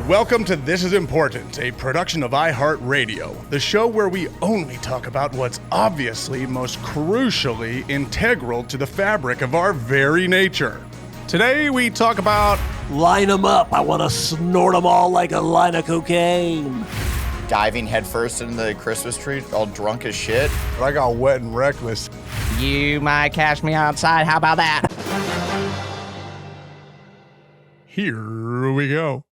Welcome to This Is Important, a production of iHeartRadio, the show where we only talk about what's obviously most crucially integral to the fabric of our very nature. Today we talk about... Line them up. I want to snort them all like a line of cocaine. Diving headfirst into the Christmas tree, all drunk as shit. I got wet and reckless. You might catch me outside. How about that? Here we go.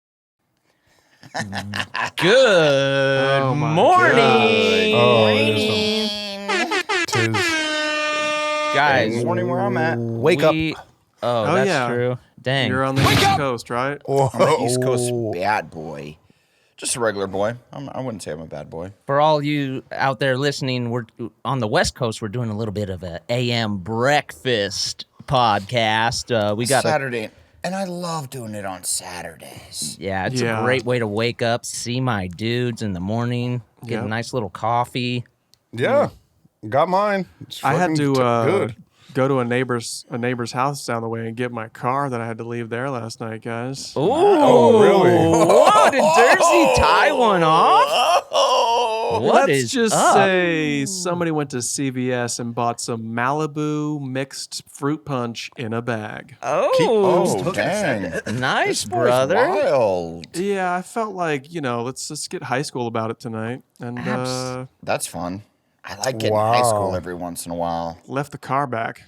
Good morning. Oh, tis. Guys, Good morning where I'm at. Wake up. Oh, that's yeah. true. Dang. You're on the East Coast, right? I'm an East Coast bad boy. Just a regular boy. I wouldn't say I'm a bad boy. For all you out there listening, we're on the West Coast. We're doing a little bit of a AM breakfast podcast. We got Saturday. And I love doing it on Saturdays. Yeah, it's a great way to wake up, see my dudes in the morning, get a nice little coffee. Yeah, got mine. I had to good. go to a neighbor's house down the way and get my car that I had to leave there last night, guys. Oh, really? Whoa, did Jersey tie one off? Let's just say somebody went to CVS and bought some Malibu mixed fruit punch in a bag. Oh, dang. Nice, Boy's brother. wild. Yeah, I felt like, let's just get high school about it tonight. And That's fun. I like getting high school every once in a while. left the car back.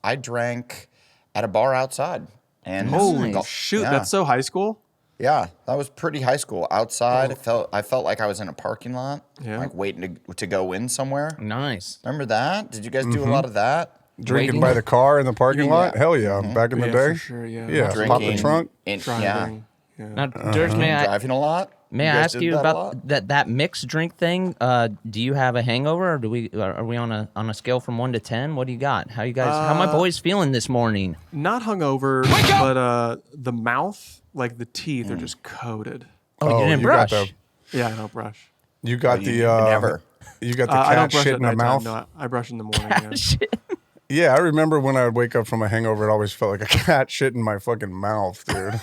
I drank at a bar outside. And Holy shoot, yeah. that's so high school? Yeah, that was pretty high school. Outside, I felt like I was in a parking lot, like waiting to go in somewhere. Nice. Remember that? Did you guys do a lot of that? Drinking by the car in the parking lot? Hell yeah. Back in the day? For sure, yeah. Yeah, pop the trunk. Driving. Yeah. Now, Dirk, Driving a lot. may I ask you about that mixed drink thing? Do you have a hangover, or are we on a scale from 1 to 10? What do you got? How my boys feeling this morning? Not hungover, but the mouth, like the teeth, are just coated. Oh, you didn't brush. Yeah, I don't brush. You got the never. You got the I don't cat brush shit at in the nighttime. mouth. No, I brush in the morning. Yeah. Shit. Yeah, I remember when I would wake up from a hangover, it always felt like a cat shit in my fucking mouth, dude.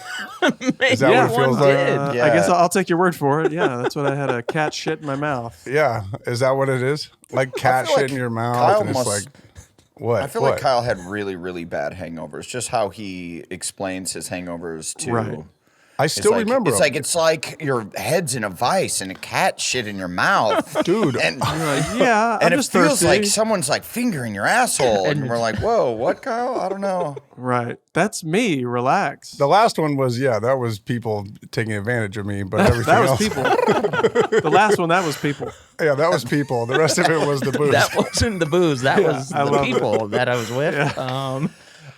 Is that what it feels like? Yeah. I guess I'll take your word for it. Yeah, that's what I had, a cat shit in my mouth. Yeah, is that what it is? Like cat shit like in your mouth, Kyle and it's like, what? I feel like Kyle had really, really bad hangovers. Just how he explains his hangovers to. Right. I still remember. It's like your head's in a vice and a cat shit in your mouth, dude. And Yeah, and I'm it just feels thirsty. like someone's like fingering your asshole, and we're like, "Whoa, what, Kyle? I don't know." Right. That's me. Relax. The last one was, that was people taking advantage of me, but everything that was else. people. The last one, that was people. Yeah, that was people. The rest of it was the booze. That wasn't the booze. That was I the love people that I was with.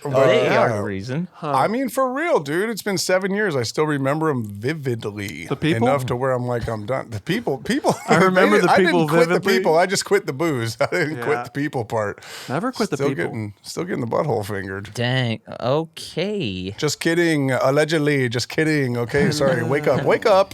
But, They yeah. are the reason. I mean, for real, dude. It's been 7 years. I still remember them vividly. The people? Enough to where I'm like, I'm done. The people. I remember the I people didn't quit the vividly. people. I just quit the booze. I didn't quit the people part. Never quit the people. Still getting the butthole fingered. Dang. Okay. Just kidding. Allegedly. Just kidding. Okay, sorry. Wake up. Wake up.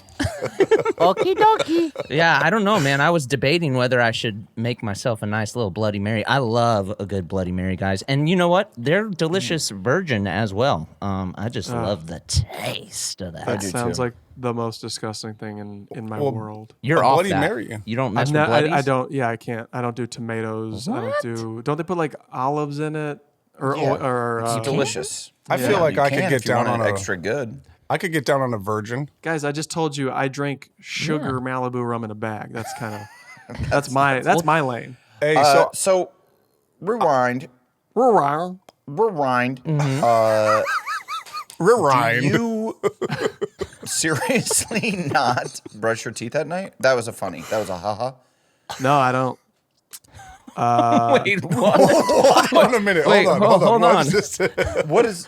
Okie dokie. Yeah, I don't know, man. I was debating whether I should make myself a nice little Bloody Mary. I love a good Bloody Mary, guys. And you know what? They're delicious virgin as well. I just love the taste of that. That sounds like the most disgusting thing in my world. You're a off Bloody that. Mary. You don't mess with bloodies? I don't. Yeah, I can't. I don't do tomatoes. What? Don't they put like olives in it? It's delicious. I feel like You I can could if get you down want on it a extra good. I could get down on a virgin. Guys, I just told you I drank sugar Malibu rum in a bag. That's kind of that's my lane. Hey, So rewind. Rewind. Rewind. rewind. Do you seriously not brush your teeth at night? That was a haha. No, I don't. Wait, what? Hold on a minute. Wait, hold on. hold on. What is?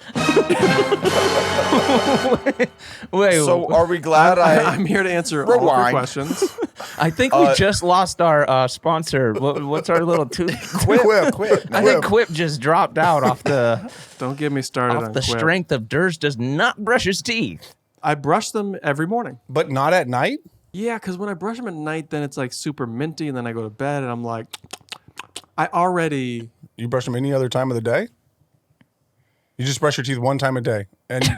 Wait, So are we glad I'm here to answer all of your Rewind. questions. I think we just lost our sponsor. What's our little Quip. I think Quip just dropped out off the Don't get me started on the Quip. strength of Durs does not brush his teeth. I brush them every morning. But not at night? Yeah, because when I brush them at night, then it's like super minty, and then I go to bed, and I'm like, You brush them any other time of the day? You just brush your teeth one time a day. And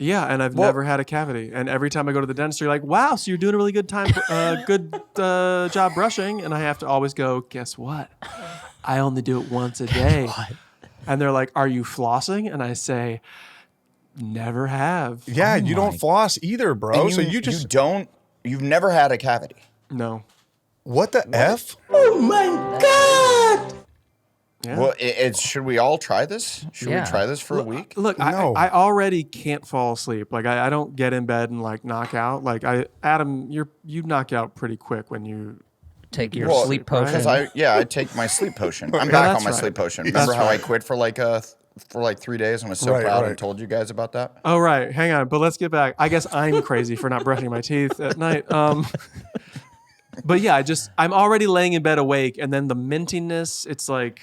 Yeah, and I've never had a cavity. And every time I go to the dentist, you're like, wow, so you're doing a really good job brushing. And I have to always go, guess what? I only do it once a day. And they're like, are you flossing? And I say, never have. Yeah, you don't floss either, bro. And so you've never had a cavity. No. What the F? Oh my God! Yeah. Well, should we all try this? Should we try this for a week? Look, No. I already can't fall asleep. Like I don't get in bed and like knock out. Like Adam, you knock out pretty quick when you take your sleep potion. Because I take my sleep potion. I'm back on my sleep potion. Remember how I quit for like 3 days and was so proud and told you guys about that? Oh right, hang on. But let's get back. I guess I'm crazy for not brushing my teeth at night. But yeah, I'm already laying in bed awake, and then the mintiness, it's like.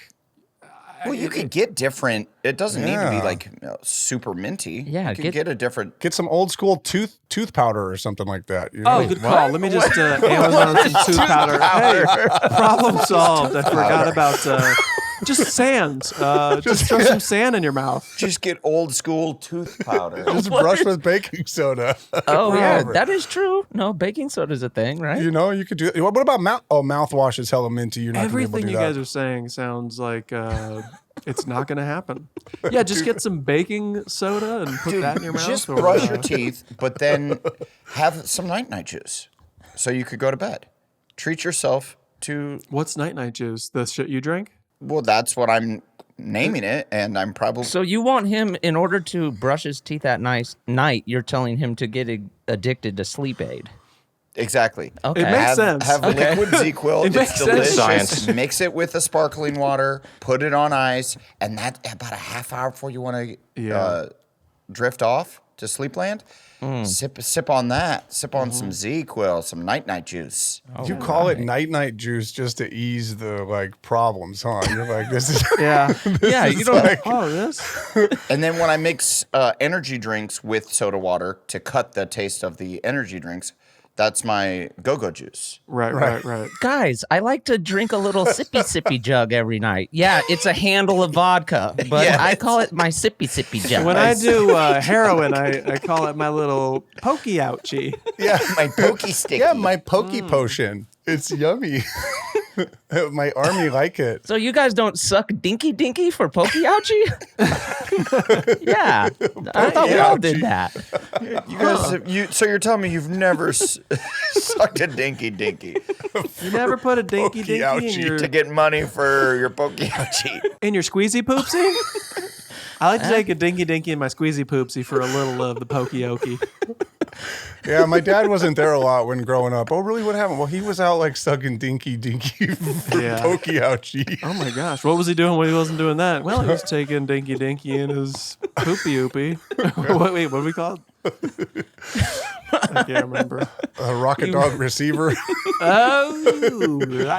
Well, you could get different. It doesn't need to be like super minty. Yeah, you could get a different. Get some old school tooth powder or something like that. You know? Oh, good call. Let me just Amazon some tooth powder. Hey, problem solved. I forgot about just sand. Just throw some sand in your mouth. Just get old school tooth powder. Just brush with baking soda. Oh yeah, that is true. No, baking soda is a thing, right? You know, you could do. What about mouthwash is hella minty. You're not Everything gonna be able to do you that. guys are saying sounds like it's not going to happen. Yeah, just get some baking soda and put that in your mouth. Just brush your teeth, but then have some night juice, so you could go to bed. Treat yourself to. What's night juice? The shit you drink? Well, that's what I'm naming it, and I'm probably. So you want him, in order to brush his teeth at night, you're telling him to get addicted to sleep aid. Exactly. Okay. It makes sense. Have liquid ZzzQuil. It makes It's delicious. sense. Mix it with the sparkling water. Put it on ice, and that about a half hour before you want to drift off to sleepland. Sip on that. Sip on some ZzzQuil, some night juice. You call it night juice just to ease the problems, huh? You're like, this is You don't like this. And then when I mix energy drinks with soda water to cut the taste of the energy drinks, that's my go-go juice. Right. Guys, I like to drink a little sippy jug every night. Yeah, it's a handle of vodka, but I call it my sippy jug. When I do heroin, I call it my little pokey ouchie. Yeah, my pokey sticky. Yeah, my pokey potion. It's yummy. My army like it. So you guys don't suck dinky for pokey ouchie? Yeah, I thought we all did that. You guys, so you're telling me you've never sucked a dinky? You never put a dinky in your to get money for your pokey ouchie. In your squeezy poopsie? I like to take a dinky in my squeezy poopsie for a little of the pokey okey. Yeah, my dad wasn't there a lot when growing up. Oh, really? What happened? Well, he was out sucking dinky for pokey ouchie. Oh my gosh, what was he doing when he wasn't doing that? Well, he was taking dinky in his poopy oopy. Wait, what do we call it? I can't remember. A rocket dog receiver. Oh,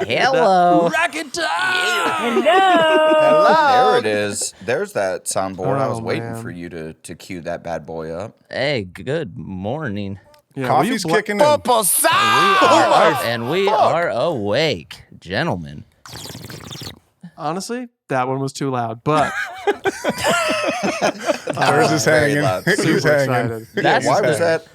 hello. Rocket dog. Hello. There it is. There's that soundboard. I was waiting man. for you to cue that bad boy up. Hey, good morning. Yeah, Coffee's kicking in. And we are awake, gentlemen. Honestly, that one was too loud, but There's his very hanging. loud. He's super hanging. excited. Why was that?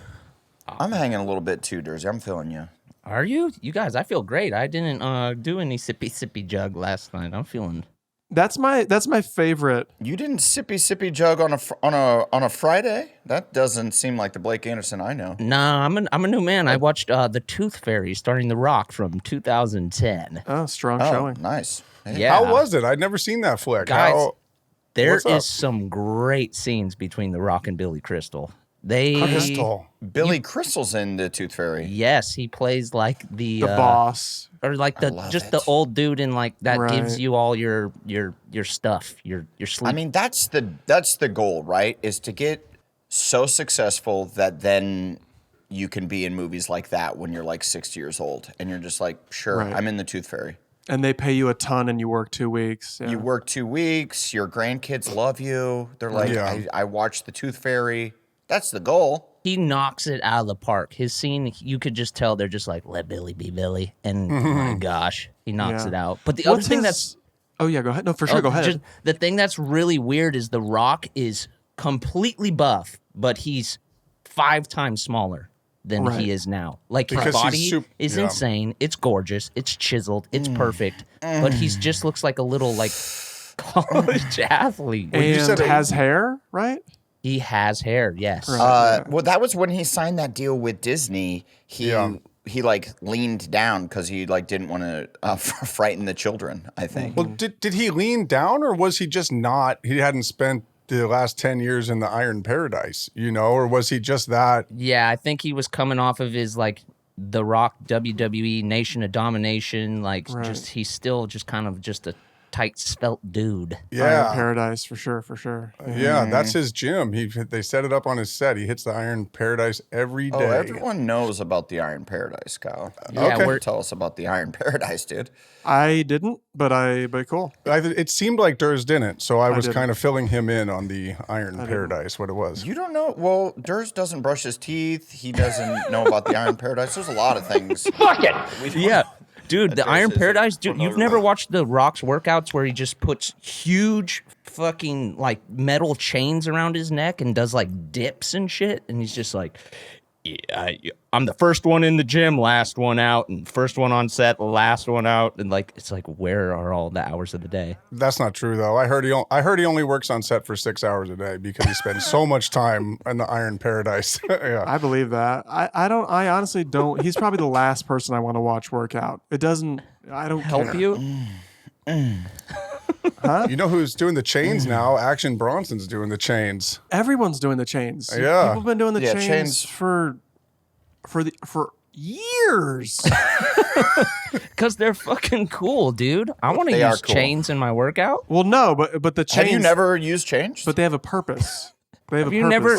I'm hanging a little bit too, Dersey. I'm feeling you. Are you? You guys, I feel great. I didn't do any sippy jug last night. I'm feeling. That's my favorite. You didn't sippy jug on a Friday? That doesn't seem like the Blake Anderson I know. Nah, I'm a new man. I watched The Tooth Fairy starring The Rock from 2010. Oh, strong showing. Nice. Hey. Yeah. How was it? I'd never seen that flick. Guys, there what's up? is some great scenes between The Rock and Billy Crystal. Crystal. Billy Crystal's in the Tooth Fairy. Yes, he plays like the boss. or like the old dude in that gives you all your stuff, your sleep. I mean, that's the goal, right? Is to get so successful that then you can be in movies like that when you're 60 years old and you're just like, sure, Right. I'm in the Tooth Fairy. And they pay you a ton and you work 2 weeks. Yeah. You work 2 weeks, your grandkids love you. They're like, Yeah. I watched the Tooth Fairy. That's the goal. He knocks it out of the park. His scene, you could just tell they're just like, let Billy be Billy. And my gosh, he knocks Yeah. it out. But the other thing that's... Oh, yeah, go ahead. No, for sure, go ahead. The thing that's really weird is The Rock is completely buff, but he's 5 times smaller than he is now. Like his Because body is insane. It's gorgeous. It's chiseled. It's perfect. But he's just looks like a little like college athlete. And you said has hair, right? He has hair. Yes. Well, that was when he signed that deal with Disney. He like leaned down because he like didn't want to frighten the children, I think. Well, did he lean down, or was he just not? He hadn't spent the last 10 years in the Iron Paradise, or was he just that? Yeah, I think he was coming off of his like The Rock WWE Nation of Domination. Like just he's still just kind of just a tight svelte dude. Yeah, Iron Paradise for sure. Yeah, that's his gym. They set it up on his set. He hits the Iron Paradise every day. Oh, everyone knows about the Iron Paradise, Kyle. Okay. Tell us about the Iron Paradise, dude. I didn't, but cool. It seemed like Durs didn't, so I was kind of filling him in on the Iron Paradise, what it was. You don't know? Well, Durs doesn't brush his teeth. He doesn't know about the Iron Paradise. There's a lot of things. Fuck it! Yeah. Dude, the Iron Paradise, dude, you've never watched The Rock's workouts where he just puts huge fucking like metal chains around his neck and does like dips and shit, and he's just like, yeah, I'm the first one in the gym, last one out, and first one on set, last one out, and like it's like, where are all the hours of the day? That's not true though. I heard he only works on set for 6 hours a day because he spends so much time in the Iron Paradise. Yeah. I believe that. I honestly don't. He's probably the last person I want to watch work out. I don't Help care. you? Huh? You know who's doing the chains now? Action Bronson's doing the chains. Everyone's doing the chains. Yeah. People have been doing the chains chains. for years. Because they're fucking cool, dude. I want to use chains in my workout. Well, no, but the chains. Have you never used chains? But they have a purpose. Have you never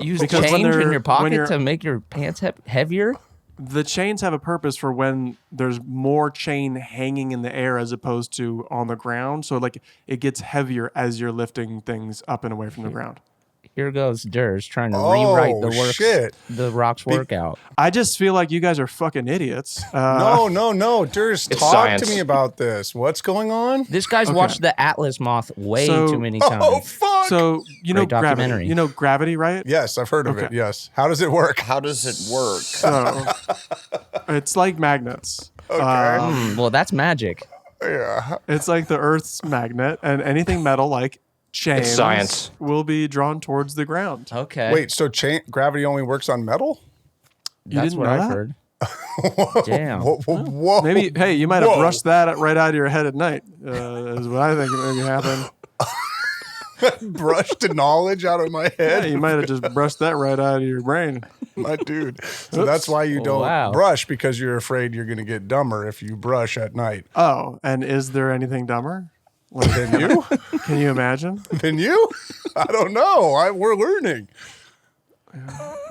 used Because when change in they're- your pocket to make your pants heavier? The chains have a purpose for when there's more chain hanging in the air as opposed to on the ground. So like it gets heavier as you're lifting things up and away from the ground. Here goes Durs trying to rewrite shit. the Rock's workout. I just feel like you guys are fucking idiots. No. Durs, talk science. to me about this. What's going on? This guy's watched the Atlas Moth way too many times. Oh, fuck. So you know Great gravity. documentary. You know gravity, right? Yes, I've heard of it. Yes. How does it work? How does it work? So it's like magnets. Well, that's magic. Yeah. It's like the Earth's magnet, and anything metal like chains science. will be drawn towards the ground. Okay. Wait, so gravity only works on metal? You that's didn't what know I've that? heard. Damn. Whoa. Maybe, hey, you might have Whoa. brushed that right out of your head at night, is what I think maybe happened. Brushed the knowledge out of my Yeah, head. you might have just brushed that right out of your brain. My dude. So that's why you don't brush, because you're afraid you're going to get dumber if you brush at night. Oh, and is there anything dumber? Like, Than you? can you imagine? Than you? I don't know. We're learning.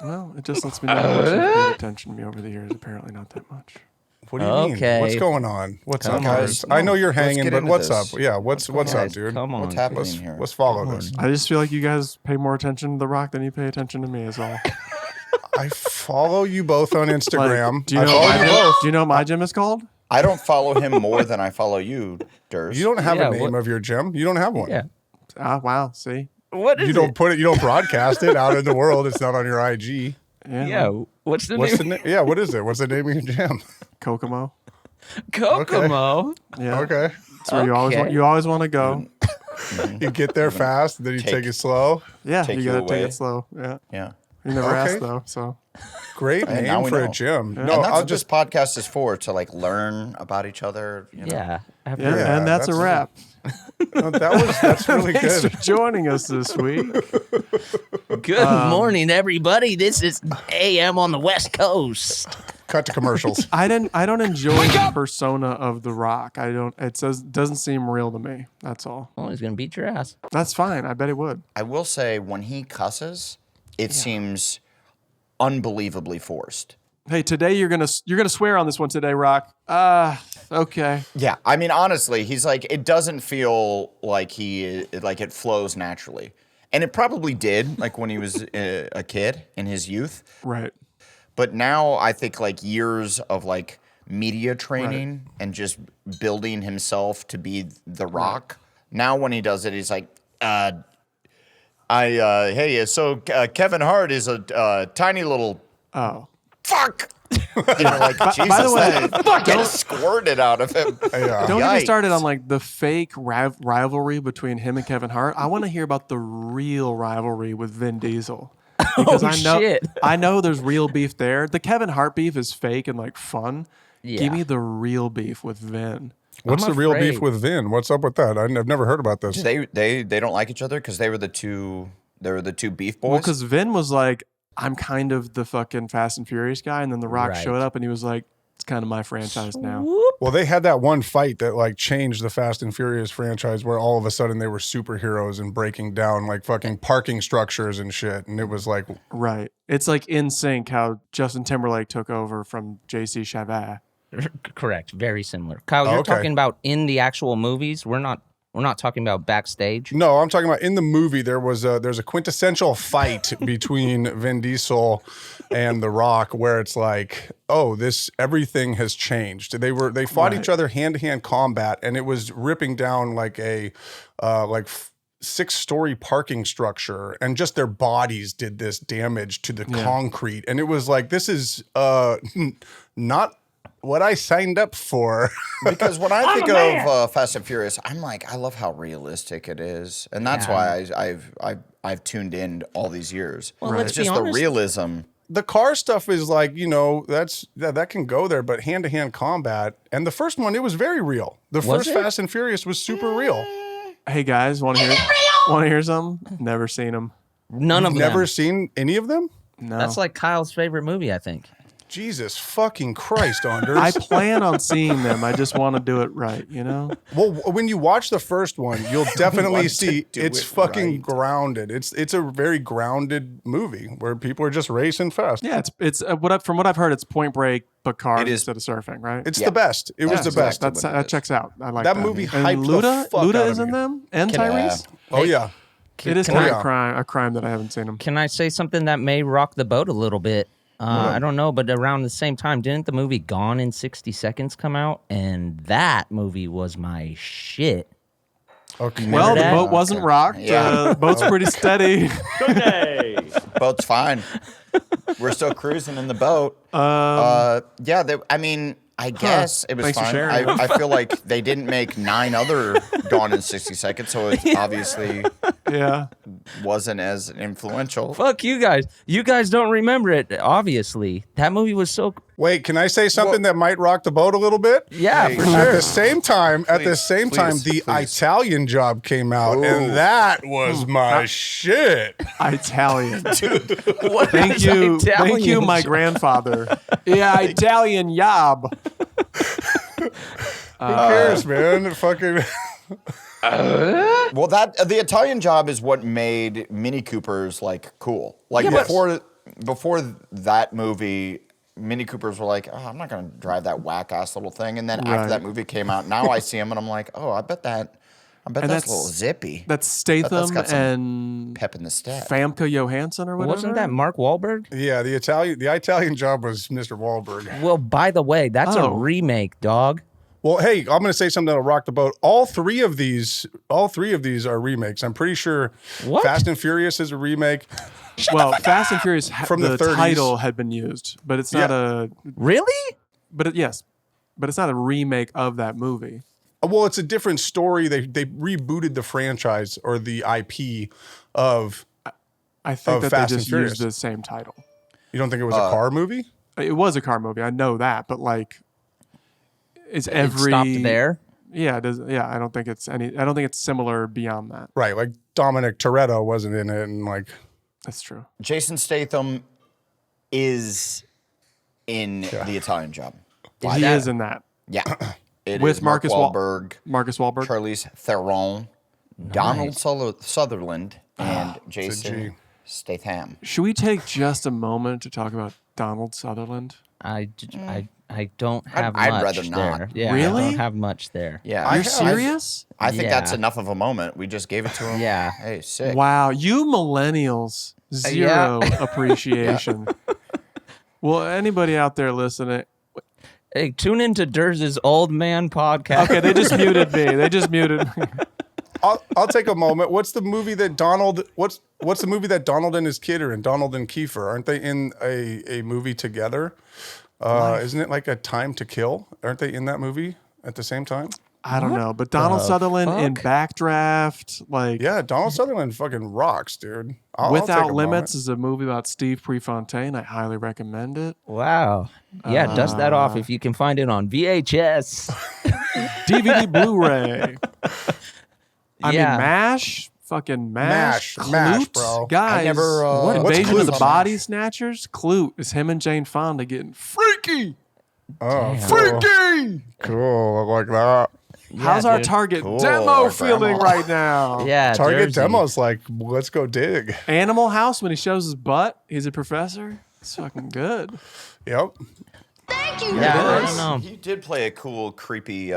Well, it just lets me know how much you've paid attention to me over the years. Apparently not that much. What do you Okay. mean? What's going on? What's up, guys? guys? I know you're Let's hanging, get but into what's this. up? Yeah, what's up, Guys, dude? Come on. What's happening here? Let's follow this. I just feel like you guys pay more attention to The Rock than you pay attention to me is all. I follow you both on Instagram. Like, do you I know follow what you my both. do you know what my gym is called? I don't follow him more than I follow you, Durs. You don't have Yeah, a name what- of your gym. You don't have one. Yeah. Wow, see? What is You don't put it. You don't broadcast it out in the world. It's not on your IG. Yeah. What's the What's the name? Yeah. What is it? What's the name of your gym? Kokomo. Kokomo. Yeah. Okay. That's where you always want to go. You get there fast, then you take it slow. Yeah, Take you you gotta take away. it slow. Yeah. Yeah. You never Okay. asked though, so Great And now name we for a know. gym. Yeah. No, and that's I'll what just. this podcast is for, to like learn about each other. You know? Yeah. I've yeah, heard- Yeah, and that's a that's- wrap. No, that's really Thanks good. for joining us this week. Good morning, everybody. This is AM on the West Coast. Cut to commercials. I don't enjoy the persona of The Rock. Doesn't seem real to me. That's all. Oh, he's gonna beat your ass. That's fine. I bet it would. I will say, when he cusses, it seems unbelievably forced. Hey, today you're gonna swear on this one today, Rock. Okay. Yeah, I mean, honestly, he's like, it doesn't feel like it flows naturally. And it probably did, like when he was a kid in his youth. Right. But now I think like years of like media training and just building himself to be The Rock. Now when he does it, he's like, Kevin Hart is a tiny little fuck. Like, Jesus, by the way, that gets squirted out of him. Don't get me started on like the fake rivalry between him and Kevin Hart. I want to hear about the real rivalry with Vin Diesel. Because I know there's real beef there. The Kevin Hart beef is fake and like fun. Yeah. Give me the real beef with Vin. What's the real beef with Vin? What's up with that? I've never heard about this. They don't like each other because they were the two beef boys. Well, because Vin was like, I'm kind of the fucking Fast and Furious guy, and then The Rock showed up and he was like, it's kind of my franchise now. Well, they had that one fight that like changed the Fast and Furious franchise where all of a sudden they were superheroes and breaking down like fucking parking structures and shit. And it was like... Right. It's like in sync how Justin Timberlake took over from J.C. Chazelle. Correct. Very similar. Kyle, you're talking about in the actual movies. We're not talking about backstage. No, I'm talking about in the movie. There's a quintessential fight between Vin Diesel and The Rock where it's like, everything has changed. They fought each other hand-to-hand combat, and it was ripping down like a 6-story parking structure, and just their bodies did this damage to the concrete. And it was like, this is not what I signed up for. Because when I think of Fast and Furious, I'm like, I love how realistic it is, and that's why I've tuned in all these years. Well, it's just the realism. The car stuff is like, that can go there, but hand-to-hand combat, and the first one, it was very real. The first Fast and Furious was super real. Hey guys, want to hear something? Never seen them. None of them. Never seen any of them? No. That's like Kyle's favorite movie, I think. Jesus fucking Christ, Anders. I plan on seeing them. I just want to do it right, you know? Well, when you watch the first one, you'll definitely see it's fucking grounded. It's a very grounded movie where people are just racing fast. Yeah, it's from what I've heard, it's Point Break, but cars instead of surfing, right? It's the best. It was the best. That checks out. I like that. That movie and hyped the fuck Luda out is of in me. them? And Tyrese? Oh, yeah. It is kind of a crime that I haven't seen them. Can I say something that may rock the boat a little bit? I don't know, but around the same time, didn't the movie Gone in 60 Seconds come out? And that movie was my shit. Okay. Well, the boat wasn't rocked. Yeah. The boat's pretty steady. Boat's fine. We're still cruising in the boat. I guess it was Thanks for fine. sharing. I feel like they didn't make 9 other Gone in 60 Seconds, so it obviously wasn't as influential. Fuck you guys. You guys don't remember it, obviously. That movie was so... Wait, can I say something that might rock the boat a little bit? Yeah, for sure. At the same time, the Italian Job came out, and that was my shit. Italian. Thank you, my grandfather. Yeah, Italian Job. Who cares, man? Fucking... Well, the Italian Job is what made Mini Coopers like cool. Like before that movie, Mini Coopers were like, oh, I'm not gonna drive that whack ass little thing. And then after that movie came out, now I see them and I'm like, oh, I bet that's a little zippy. That's Statham got some and pep in the step. Famke Johansson or whatever. Wasn't that Mark Wahlberg? Yeah, the Italian Job was Mr. Wahlberg. Well, by the way, that's a remake, dog. Well, hey, I'm going to say something that'll rock the boat. All three of these are remakes. I'm pretty sure Fast and Furious is a remake. Fast and Furious from the 30s. Title had been used, but it's not a... Really? But it's not a remake of that movie. Well, it's a different story. They rebooted the franchise or the IP of I think that Fast they and just Furious. used the same title. You don't think it was a car movie? It was a car movie. I know that, but like, It stopped there? Yeah, it does. Yeah, I don't think it's similar beyond that. Right, like Dominic Toretto wasn't in it, and like that's true. Jason Statham is in the Italian Job. He is in that. Yeah, it with is Mark Wahlberg, Charlize Theron, Donald Sutherland, and Jason Statham. Should we take just a moment to talk about Donald Sutherland? I don't have much I'd rather not. there. Yeah, Really? I don't have much there. Yeah, You're serious? I think that's enough of a moment. We just gave it to him. Yeah. Hey, sick. Wow, you millennials, zero appreciation. Well, anybody out there listening? Hey, tune into Durz's Old Man podcast. Okay, they just muted me. I'll take a moment. What's the movie that Donald? What's the movie that Donald and his kid are in? Donald and Kiefer, aren't they in a movie together? Isn't it like A Time to Kill? Aren't they in that movie at the same time? I don't know, but Donald Sutherland in Backdraft, like Donald Sutherland fucking rocks, dude. I'll Without take a Limits moment. is a movie about Steve Prefontaine. I highly recommend it. Wow. Yeah, dust that off if you can find it on VHS. DVD Blu-ray. I mean, Yeah. MASH. Fucking MASH. MASH, Clute. bro. Guys, I never, what what's Invasion of the Clute? Body Snatchers? Clute is him and Jane Fonda getting freaky. Oh, Freaky! cool. I like that. How's our dude. Target Cool, demo Grandma. feeling right now? Yeah, Target Jersey. demo's like, let's go dig. Animal House, when he shows his butt, he's a professor. It's fucking good. Yep. Yeah, I don't know. He did play a cool, creepy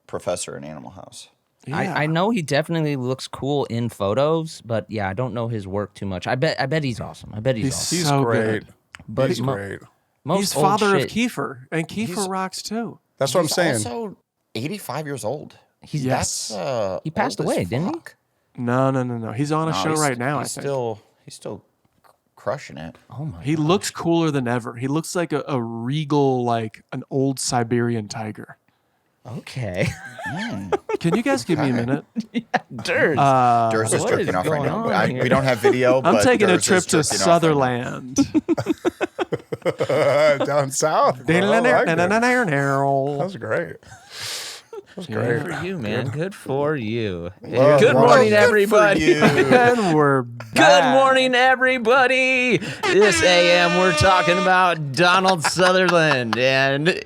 professor in Animal House. Yeah. I know he definitely looks cool in photos, but yeah, I don't know his work too much. I bet he's awesome. I bet he's awesome. He's so great. good. But He's great. Most He's old father shit, of Kiefer, and Kiefer rocks too. That's what I'm He's saying. also 85 years old. Yes. That's He passed old as away, didn't he? fuck. No. He's on a No, show he's- right now, I he's think. He's still crushing it. Oh my. He looks cooler than ever. He looks like a regal, like an old Siberian tiger. Okay. Can you guys give me a minute? Dirt. Durs is what jerking is off right going now. on here? We don't have video, I'm but taking a Durs is trip to jerking off right now. Sutherland. Down south. bro. I like it. That was great. That was Good great. for you, man. Good for you. Well, Good well, morning, Good for everybody. you. And we're back. Good morning, everybody. This AM, we're talking about Donald Sutherland. And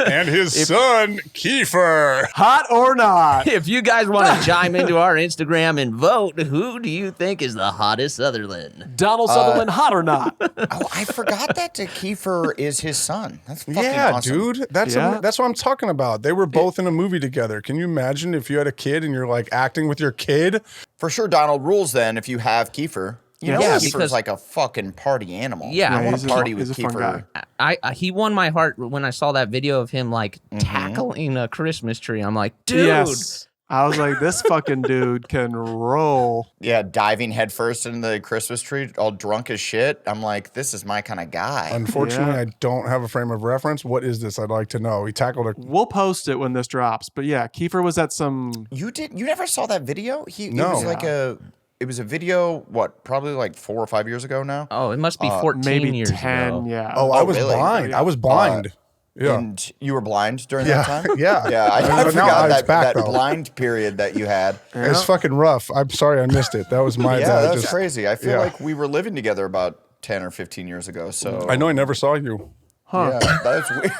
And his son, Kiefer. Hot or not? if you guys want to chime into our Instagram and vote, who do you think is the hottest Sutherland? Donald Sutherland, hot or not? Oh, I forgot that Kiefer is his son. That's fucking Yeah, awesome. dude. That's Yeah. that's what I'm talking about. They were both in a movie together. Can you imagine if you had a kid and you're like acting with your kid? For sure, Donald rules then if you have Kiefer. You know, Yes. Kiefer's because- like a fucking party animal. Yeah. I want he's to a- party with he's a fun Kiefer. guy. He won my heart when I saw that video of him like tackling a Christmas tree. I'm like, dude. Yes. I was like, this fucking dude can roll. Yeah, diving headfirst into the Christmas tree, all drunk as shit. I'm like, this is my kind of guy. Unfortunately, Yeah. I don't have a frame of reference. What is this? I'd like to know. He tackled a. We'll post it when this drops. But yeah, Kiefer was at some. You never saw that video? No. It was like it was a video, probably like 4 or 5 years ago now? Oh, it must be 14 Maybe years 10, ago. yeah. Oh, I was really? blind. I was blind. Yeah. And you were blind during Yeah, that time? yeah. Yeah, I But now forgot it's back, that though. blind period that you had. It's fucking rough. I'm sorry I missed it. That was my Yeah, bad. that's Just- crazy. I feel yeah. like we were living together about 10 or 15 years ago. So I know I never saw you. Yeah, that's weird.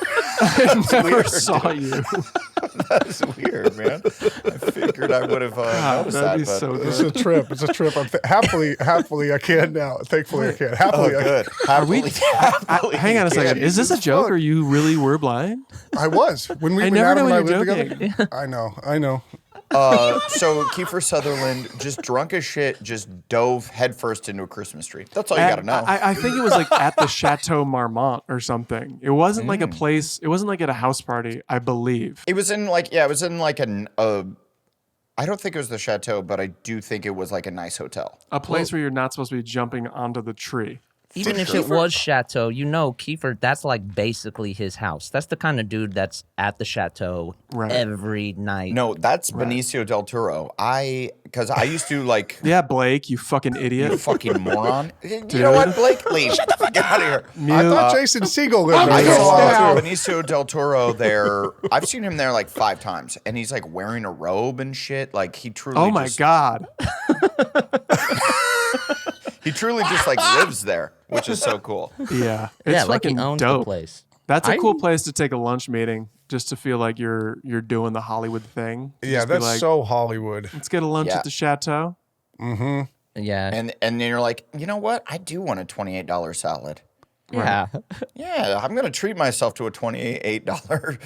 Never saw you. That's weird, man. I figured I would have noticed That'd be that. so It's good. a trip. It's a trip. happily I can now. Thankfully I can. Happily Oh, good. Happily, Hang on a second. Is this a joke or you really were blind? I was when we I when never Adam know and I when lived you're together. I know. So Kiefer Sutherland, just drunk as shit, just dove headfirst into a Christmas tree. That's all you got to know. I think it was like at the Chateau Marmont or something. It wasn't like a place. It wasn't like at a house party, I believe. It was in like I don't think it was the Chateau, but I do think it was like a nice hotel. A place where you're not supposed to be jumping onto the tree. Even if it was Chateau, Kiefer, that's like basically his house. That's the kind of dude that's at the Chateau Right. every night. No, that's Benicio del Toro. Because I used to like, Yeah, Blake, you fucking you idiot. fucking moron. You know what, Blake? Leave. Shut the fuck out of here. I thought Jason Segel lived I there for a while saw too. Benicio del Toro there. I've seen him there like 5 times, and he's like wearing a robe and shit. Like he truly. Oh my just, God. He truly just like lives there, which is so cool. Yeah. It's yeah, like he fucking owns dope. the place. That's a cool place to take a lunch meeting just to feel like you're doing the Hollywood thing. Yeah, Just be that's like, so Hollywood. Let's get a lunch Yeah. at the Chateau. Yeah. And then you're like, you know what? I do want a $28 salad. Yeah. Yeah, I'm gonna treat myself to a $28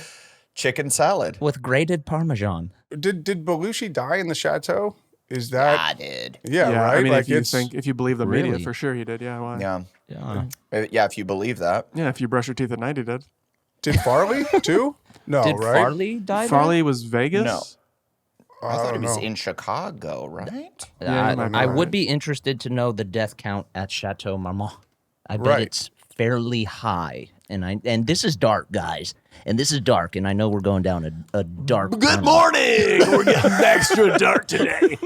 chicken salad. With grated Parmesan. Did Belushi die in the chateau? Is that I did. yeah, right? I mean, like if you believe the media, Really? for sure he did. Yeah, why? Yeah. Yeah. Yeah, if you believe that. Yeah, if you brush your teeth at night, he did. did Farley too? No, Did right? Farley die? Farley was Vegas. No. I thought it was in Chicago, right? I would be interested to know the death count at Chateau Marmont. I bet it's fairly high. And this is dark, guys. And this is dark, and I know we're going down a dark. Good morning. We're getting extra dark today.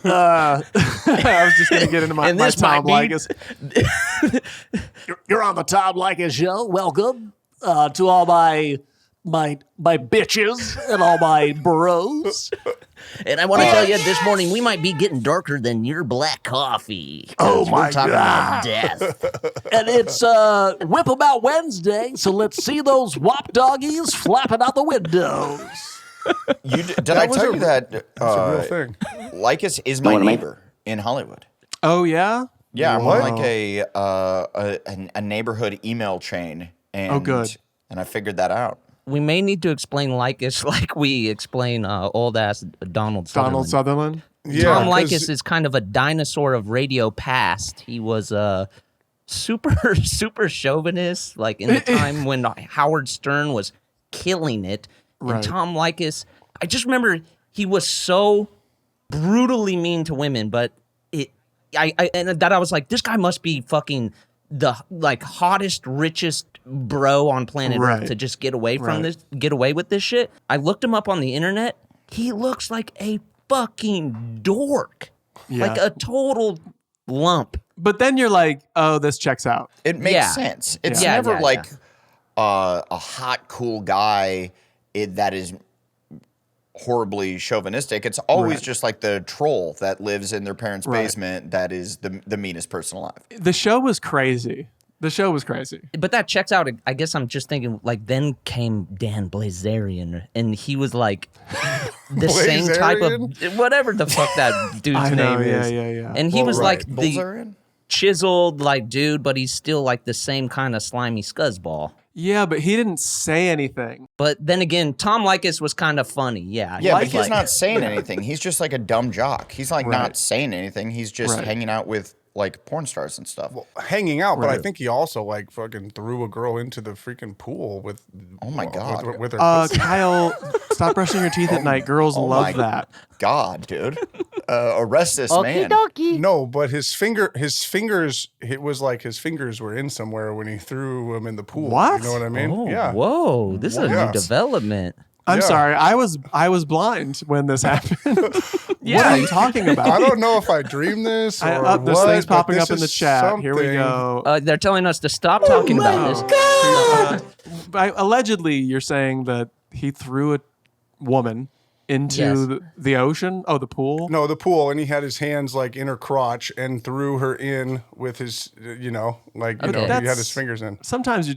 I was just going to get into my Tom Leykis. You're on the Tom Leykis show. Welcome to all my bitches and all my bros. And I want to tell you, this morning we might be getting darker than your black coffee. Oh my we're talking God. about death. And it's Whip 'em Out Wednesday, so let's see those wop doggies flapping out the windows. Did I tell you that that's a real thing. Leykis is my neighbor in Hollywood? Oh, yeah? Yeah, I'm on like a neighborhood email chain. And, good. And I figured that out. We may need to explain Leykis like we explain old-ass Donald Sutherland. Donald Sutherland? Yeah, Tom Leykis is kind of a dinosaur of radio past. He was super chauvinist, like in the time when Howard Stern was killing it. Right. And Tom Leykis, I just remember he was so brutally mean to women, but I was like, this guy must be fucking the hottest, richest bro on planet Earth to just get away from this, get away with this shit. I looked him up on the internet. He looks like a fucking dork, like a total lump. But then you're like, oh, this checks out. It makes sense. It's never a hot, cool guy that is horribly chauvinistic. It's always just like the troll that lives in their parents' basement that is the meanest person alive. The show was crazy. But that checks out. I guess I'm just thinking, like, then came Dan Bilzerian, and he was like the same type of whatever the fuck that dude's name is. Yeah. And he was like Bilzerian? the chiseled like dude, but he's still like the same kind of slimy scuzzball. Yeah, but he didn't say anything. But then again, Tom Leykis was kind of funny. Yeah, but he's not saying anything. He's just like a dumb jock. He's like not saying anything. He's just hanging out with like porn stars and stuff. Well, hanging out, but I think he also like fucking threw a girl into the freaking pool with. Oh my God! With her Kyle, stop brushing your teeth at night. Girls love that. God, dude, arrest this man. No, but his fingers. It was like his fingers were in somewhere when he threw them in the pool. What? You know what I mean? Oh, yeah. Whoa, this is a new development. I'm sorry. I was blind when this happened. What are you talking about? I don't know if I dreamed this or there's things popping up in the chat. Something. Here we go. They're telling us to stop talking about this. Allegedly, you're saying that he threw a woman into the ocean? Oh, the pool? No, the pool, and he had his hands like in her crotch and threw her in with his, he had his fingers in. Sometimes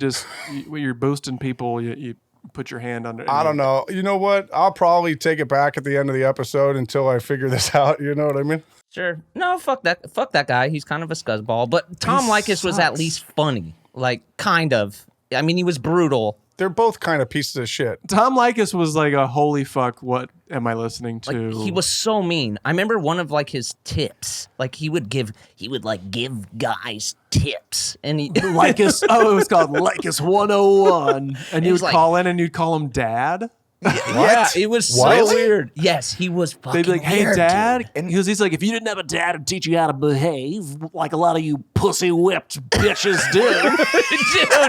when you're boosting people, you put your hand under. I don't know. You know what? I'll probably take it back at the end of the episode until I figure this out. You know what I mean? Sure. No, fuck that guy. He's kind of a scuzzball. But Tom Leykis was at least funny. Like, kind of. I mean, he was brutal. They're both kind of pieces of shit. Tom Leykis was like a holy fuck, what am I listening to? Like, he was so mean. I remember one of like his tips. Like he would give guys tips. And he Leykis, it was called Leykis 101. And you would call in and you'd call him Dad? Yeah, it was so weird. Yes, he was fucking They'd be like, hey, weird, Dad. dude. And He's like, if you didn't have a dad to teach you how to behave, like a lot of you pussy whipped bitches do,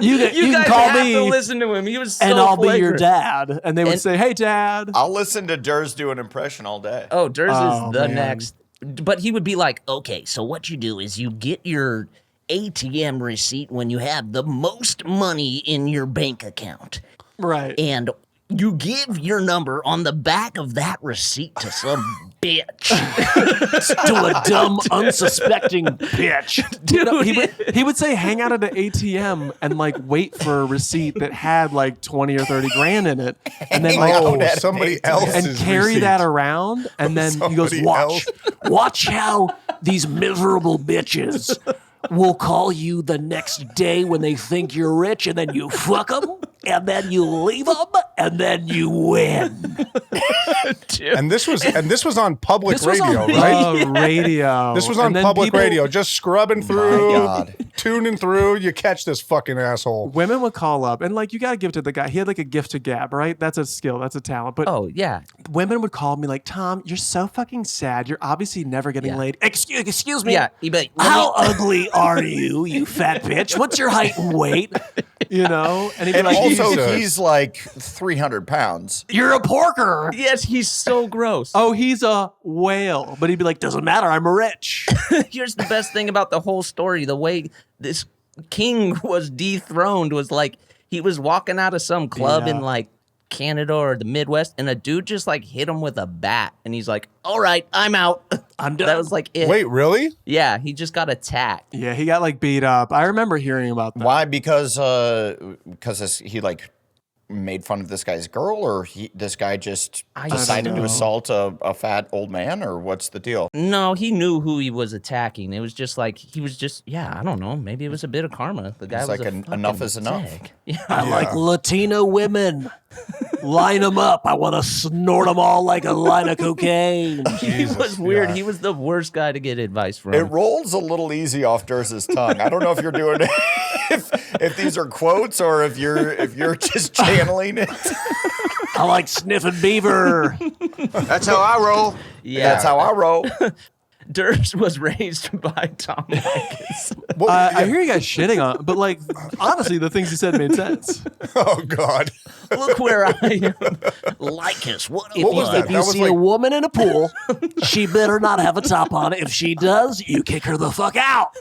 Dude, you can guys call have me to listen to him. He was so and I'll be your flagrant. dad. and they would say, hey, Dad. I'll listen to Durs do an impression all day. Oh, Durs is the man. next. But he would be like, okay, so what you do is you get your ATM receipt when you have the most money in your bank account. Right. And you give your number on the back of that receipt to some bitch. To a dumb, unsuspecting bitch. Dude, he would say hang out at an ATM and like wait for a receipt that had like 20 or 30 grand in it. And then like somebody else's and carry receipt. that around. And then he goes, Somebody Watch how these miserable bitches will call you the next day when they think you're rich, and then you fuck them, and then you leave them, and then you win. And this was on public This was radio, on right? Radio. This was And on then public people- radio, just scrubbing My through, God. tuning through. You catch this fucking asshole. Women would call up, and like you gotta give it to the guy. He had like a gift to gab, right? That's a skill, that's a talent. But Oh yeah. women would call me like, Tom, you're so fucking sad. You're obviously never getting Yeah. laid. Excuse me. Yeah. He'd be like, How ugly are you, you fat bitch? What's your height and weight? You know, and he'd be And like, also, Jesus. he's like 300 pounds. You're a porker. yes, he's so gross. oh, he's a whale. But he'd be like, Doesn't matter. I'm rich. Here's the best thing about the whole story. The way this king was dethroned was like he was walking out of some club in like Canada or the Midwest, and a dude just like hit him with a bat, and he's like, "All right, I'm out." I'm done. That was like it. Wait, really? Yeah, he just got attacked. yeah, he got like beat up. I remember hearing about that. Why? Because he like made fun of this guy's girl, or this guy just decided to assault a fat old man, or what's the deal? No, he knew who he was attacking. It was just like he was just I don't know. Maybe it was a bit of karma. The guy It's was like enough is enough. dick. Yeah. I like Latino women. Line them up. I want to snort them all like a line of cocaine. He was weird. yeah. He was the worst guy to get advice from. It rolls a little easy off Durs's tongue. I don't know if you're doing it, if these are quotes or if you're just channeling it. I like sniffing beaver. That's how I roll. Yeah, That's how I roll. Durs was raised by Tom Leykis. Well, I hear you guys shitting on, but like honestly, the things you said made sense. oh God. Look where I am. Leykis. What was that? If you That was see like- a woman in a pool, she better not have a top on. If she does, you kick her the fuck out.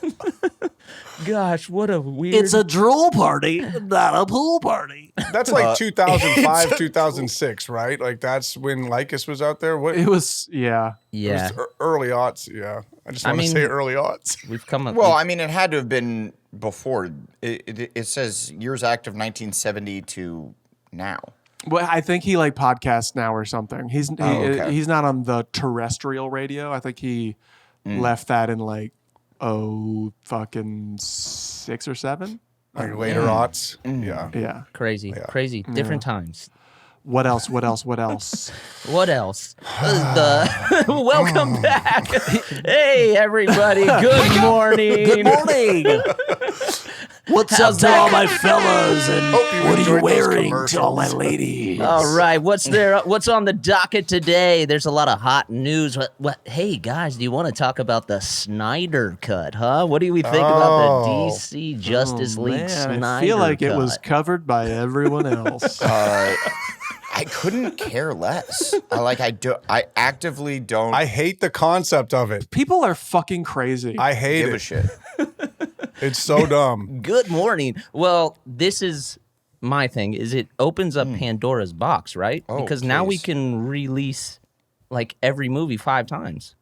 Gosh, what a weird. It's a drool party, not a pool party. That's like 2005, 2006, right? Like that's when Leykis was out there. What? It was yeah. yeah. Early aughts. Yeah, I just want to mean- say early aughts. We've come up. Well, I mean, it had to have been before. It says years active 1970 to now. Well, I think he like podcasts now or something. He's okay. he's not on the terrestrial radio. I think he left that in like fucking 6 or 7. Like later aughts. Yeah. Yeah. crazy, crazy, different times. What else? What else? What else? What else? Welcome back. Hey, everybody. Good morning. Good morning. What's up to all my fellas? And Hope you what are you enjoyed those wearing to all my commercials. ladies? All right, what's on the docket today? There's a lot of hot news. Hey guys, do you want to talk about the Snyder Cut, huh? What do we think about the DC Justice League Man, Snyder I feel like Cut? it was covered by everyone else. I couldn't care less. I actively don't I hate the concept of it. People are fucking crazy. I hate give a it. shit. It's so dumb. Good morning. Well, this is my thing. Is it opens up Pandora's box, right? Oh, because now we please. can release like every movie 5 times.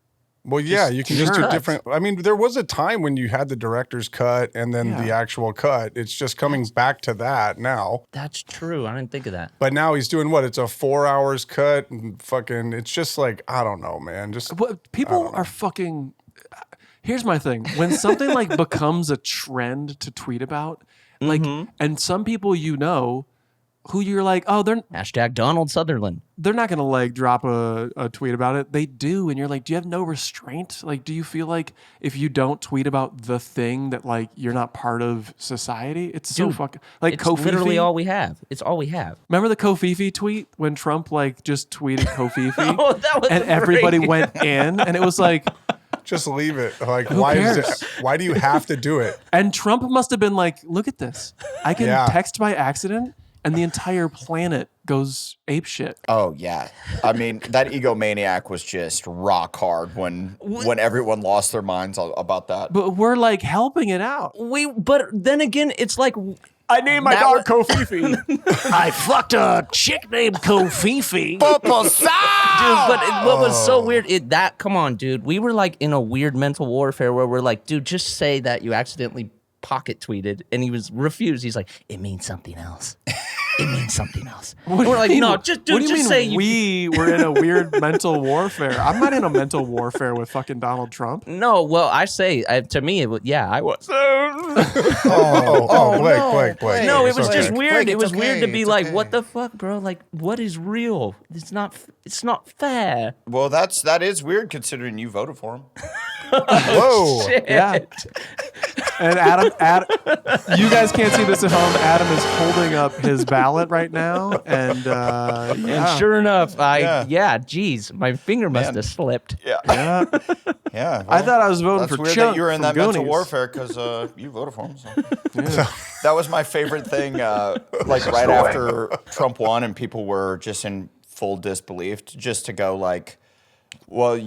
Well, yeah, you can just do cuts. different. I mean, there was a time when you had the director's cut and then the actual cut. It's just coming back to that now. That's true. I didn't think of that. But now he's doing what? It's a 4 hours cut and fucking. It's just like I don't know, man. Just People are fucking. Here's my thing: when something like becomes a trend to tweet about, like, and some people who you're like, oh, they're Hashtag Donald Sutherland. not gonna like drop a tweet about it. They do, and you're like, do you have no restraint? Like, do you feel like if you don't tweet about the thing that like you're not part of society? It's so Dude, fucking like It's Kofifi. literally all we have. It's all we have. Remember the Kofifi tweet when Trump like just tweeted Kofifi? Oh, that was and everybody great. went in, and it was like, just leave it. Like cares? why do you have to do it? and Trump must have been like, look at this. I can Yeah. text by accident, and the entire planet goes apeshit. Oh yeah, I mean that egomaniac was just rock hard when everyone lost their minds about that. But we're like helping it out. But then again, it's like I named my dog Kofifi. I fucked a chick named Kofifi. Dude, but what was so weird, come on, dude. We were like in a weird mental warfare where we're like, dude, just say that you accidentally pocket tweeted, and he was refused. He's like, it means something else. It means something else. What We're like, do you no, mean? just What do you just mean say we were in a weird mental warfare? I'm not in a mental warfare with fucking Donald Trump. No, well, I say to me, I was. Blake. No, it was okay. just weird. Blake, It it's was weird to okay, be it's like, okay. what the fuck, bro? Like, what is real? It's not fair. Well, that is weird considering you voted for him. Whoa. Yeah. And Adam, you guys can't see this at home. Adam is holding up his ballot right now, and And sure enough, geez, my finger must Man. have slipped. Yeah. yeah. Yeah. I thought I was voting That's for weird Chuck that you were in from that mental Goonies. warfare because you voted for him. So. That was my favorite thing. Like right after Trump won and people were just in full disbelief, just to go like, well,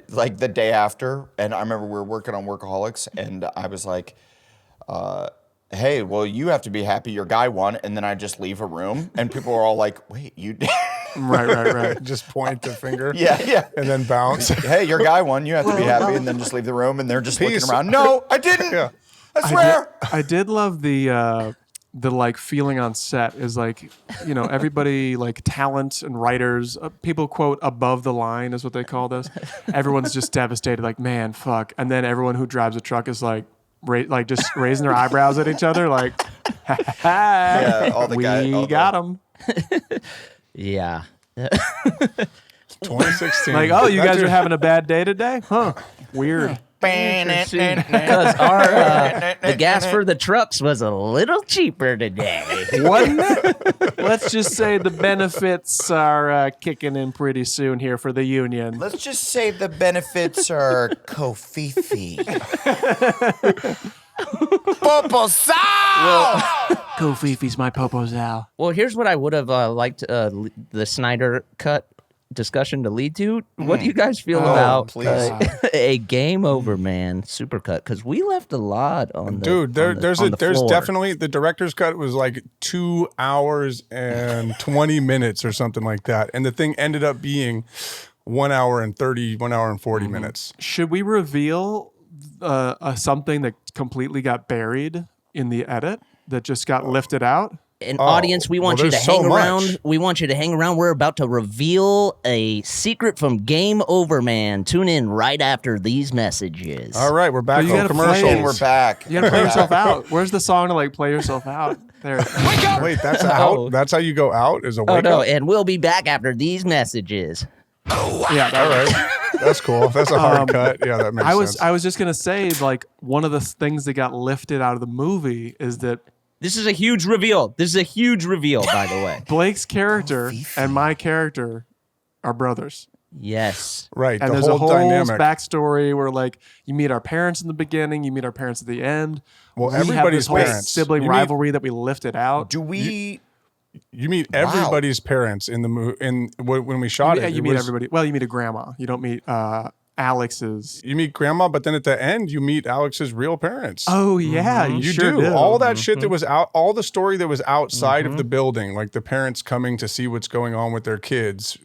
like the day after, and I remember we were working on Workaholics, and I was like, hey, well, you have to be happy your guy won, and then I just leave a room, and people were all like, wait, you did? Right. Just point the finger. Yeah. And then bounce. Hey, your guy won, you have to be happy, and then just leave the room, and they're just Peace. looking around. No, I didn't. Yeah. I swear. I did love the like feeling on set is like, you know, everybody like talent and writers, people quote above the line is what they call this. Everyone's just devastated, like, man, fuck. And then everyone who drives a truck is like, just raising their eyebrows at each other, like, Yeah, all the we guys. got them. Yeah. 2016. Like, oh, you guys are having a bad day today? Huh. Weird. Because the gas for the trucks was a little cheaper today. Wasn't it? Let's just say the benefits are kicking in pretty soon here for the union. Let's just say the benefits are kofifi. Go Fifi's my Popo's Al. Well, here's what I would have liked the Snyder Cut discussion to lead to. What do you guys feel about please. a game over, man, supercut? Because we left a lot on the Dude, there's floor. definitely the director's cut was like 2 hours and 20 minutes or something like that, and the thing ended up being 1 hour and 40 minutes. Should we reveal something that completely got buried in the edit that just got lifted out? An audience, we want you to there's so hang around. much. We want you to hang around. We're about to reveal a secret from Game Over, man. Tune in right after these messages. All right, we're back you on gotta play commercials. it. And we're back. You gotta play yourself out. Where's the song to like play yourself out? There. Wait, that's out. Oh. That's how you go out? Is a Oh wake no, up? and we'll be back after these messages. Yeah. All right, that's cool. That's a hard cut. Yeah, that makes sense. I was just gonna say, like, one of the things that got lifted out of the movie is that This is a huge reveal. This is a huge reveal, by the way. Blake's character and my character are brothers. Yes. Right, And the there's whole a whole dynamic. backstory where, like, you meet our parents in the beginning, you meet our parents at the end. Well, We have everybody's this whole parents. sibling You meet- rivalry that we lifted out. Do we? You meet everybody's parents in the when we shot Yeah, it. you It meet was- everybody. Well, you meet a grandma. You don't meet Alex's. You meet grandma, but then at the end, you meet Alex's real parents. Oh yeah, you You sure do. do. All that shit that was out, all the story that was outside Mm-hmm. of the building, like the parents coming to see what's going on with their kids,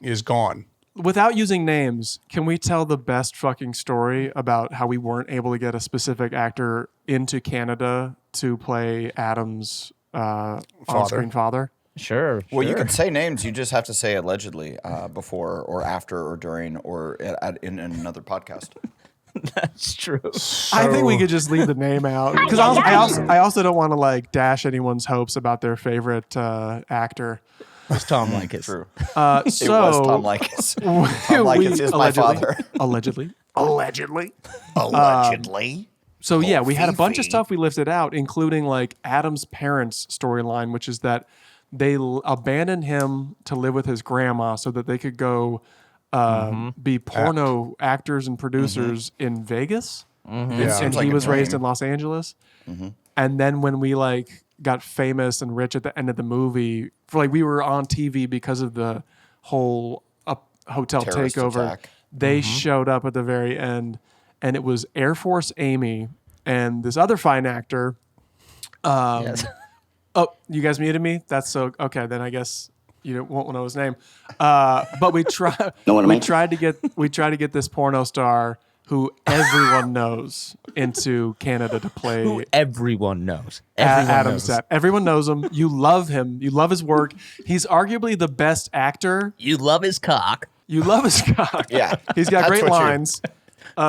is gone. Without using names, can we tell the best fucking story about how we weren't able to get a specific actor into Canada to play Adam's on-screen father? Sure. Well, you can say names. You just have to say allegedly before or after or during or in another podcast. That's true. I think we could just leave the name out because I also don't want to like dash anyone's hopes about their favorite actor. It's Tom Leykis. True. So It was Tom Leykis. Tom Leykis is my father. Allegedly. Allegedly. So yeah, we had a bunch of stuff we lifted out, including like Adam's parents' storyline, which is that they abandoned him to live with his grandma so that they could go be porno actors and producers in Vegas. Yeah. Seems And like he a was raised dream. in Los Angeles. And then when we like got famous and rich at the end of the movie, for like we were on TV because of the whole hotel Terrorist takeover. attack. They showed up at the very end, and it was Air Force Amy and this other fine actor. Yes. Oh, you guys muted me? That's so okay. Then I guess you won't know his name. But we tried. We tried to get this porno star who everyone knows into Canada to play. Who everyone knows. Adam Sepp. Everyone knows him. You love him. You love his work. He's arguably the best actor. You love his cock. You love his cock. Yeah. He's got great lines.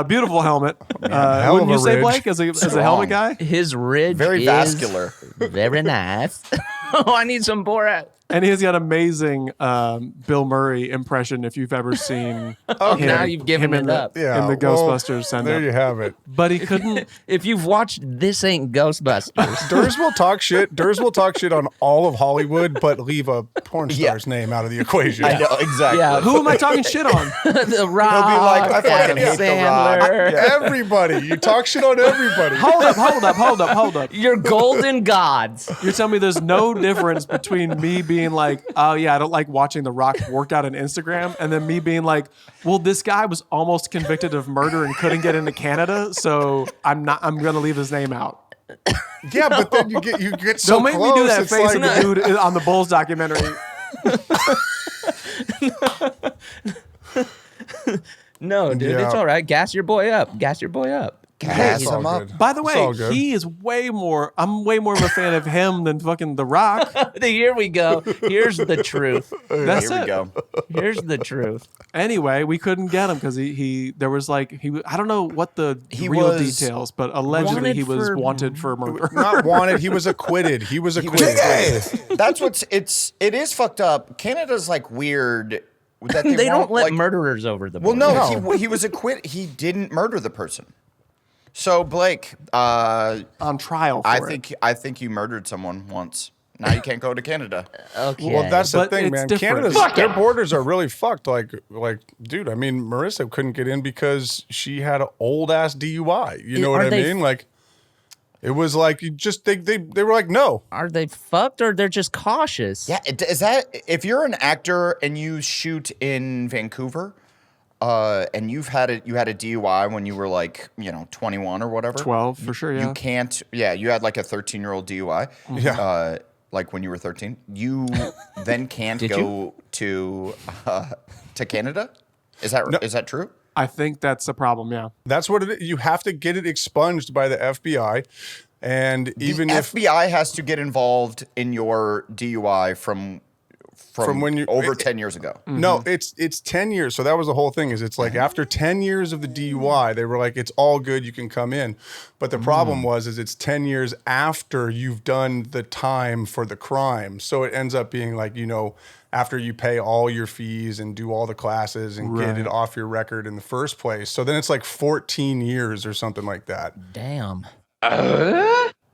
Beautiful helmet. Wouldn't you say, Blake, as a helmet guy? His ridge Very is vascular. Very nice. Oh, I need some Borat. And he's got amazing Bill Murray impression if you've ever seen him, Now you've given him it up. Yeah, in the well, Ghostbusters send there up. you have it. But he couldn't. If you've watched This Ain't Ghostbusters, Durs will talk shit. Durs will talk shit on all of Hollywood, but leave a porn star's name out of the equation. I know, exactly. Yeah. Who am I talking shit on? The Rock, He'll be like, I fucking Adam hate The Rock. Sandler. Everybody. You talk shit on everybody. Hold up. Your golden gods. You're telling me there's no difference between me being like, oh yeah, I don't like watching The Rock work out on Instagram, and then me being like, well, this guy was almost convicted of murder and couldn't get into Canada, so I'm gonna leave his name out. Yeah, but then you get so Don't make close. me do that it's face like, of the dude on the Bulls documentary. No, dude, Yeah. it's all right. Gas your boy up. Gas your boy up. Gas It's all him up. good. By the It's all way, good. he is I'm way more of a fan of him than fucking The Rock. Here we go. Here's the truth. That's Here we it. go. Here's the truth. Anyway, we couldn't get him because there was like I don't know what the He real was details, but allegedly wanted he was for- wanted for murder. Not wanted. He was acquitted. He was acquitted. That's it is fucked up. Canada's like weird that They don't won't, let like, murderers over the Well, border. no, he was acquitted. He didn't murder the person. So Blake, on trial for I think you murdered someone once. Now you can't go to Canada. Okay. Well, that's the But thing, it's man. different. Canada's their borders are really fucked. Like, dude. I mean, Marissa couldn't get in because she had an old ass DUI. You know what Are I they- mean? Like, it was like you just they were like, no. Are they fucked or they're just cautious? Yeah, is that if you're an actor and you shoot in Vancouver, and you had a DUI when you were like 21 or whatever, 12 for sure. Yeah, you can't. Yeah, you had like a 13-year-old DUI. Yeah. Like when you were 13, you then can't Did go to Canada. Is that true? I think that's the problem. Yeah, That's what it is. You have to get it expunged by the FBI, and even the if FBI has to get involved in your DUI from when you over 10 years ago. No, it's 10 years. So that was the whole thing is it's like after 10 years of the DUI, they were like, it's all good. You can come in. But the problem is it's 10 years after you've done the time for the crime. So it ends up being like, after you pay all your fees and do all the classes and get it off your record in the first place. So then it's like 14 years or something like that. Damn.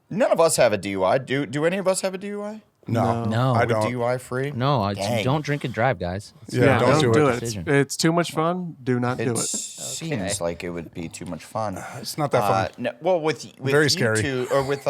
None of us have a DUI. Do any of us have a DUI? No, No. I We're don't. DUI free? No, Dang. don't drink and drive, guys. Yeah, don't do it. Decision. It's too much fun. Do not do It it. seems like it would be too much fun. It's not that fun. No, well, with Very you scary. two, or with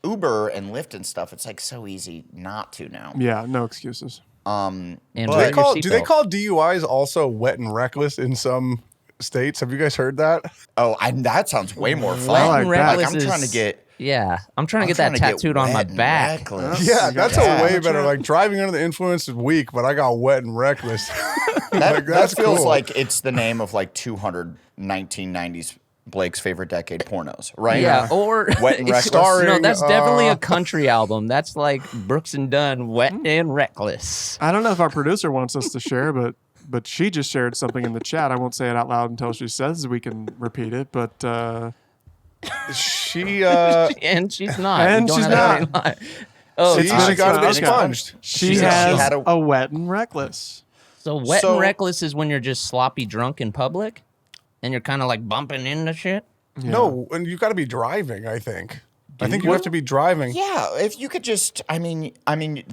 Uber and Lyft and stuff, it's like so easy not to now. Yeah, no excuses. And Do wear they your do they seatbelt. call DUIs also wet and reckless in some states? Have you guys heard that? Oh, that sounds way more fun. Wet and like that. reckless I'm trying to is- get. Yeah, I'm trying to get I'm that trying to tattooed on my wet and back. reckless. Yeah, that's Yeah. a way better. Like driving under the influence is weak, but I got wet and reckless. That that's feels cool. like it's the name of like 200 1990s Blake's favorite decade pornos, right? Yeah, or Wet and Reckless. No, that's definitely Starring, a country album. That's like Brooks and Dunn, Wet and Reckless. I don't know if our producer wants us to share, but she just shared something in the chat. I won't say it out loud until she says we can repeat it. But She And she's not. And You don't she's have to lie. Oh, she been got it expunged. expunged. she said has she had a wet and reckless. so wet So- and reckless is when you're just sloppy drunk in public, and you're kind of like bumping into shit. No, and you got to be driving. I think. I think you have to be driving. Yeah, if you could just, I mean,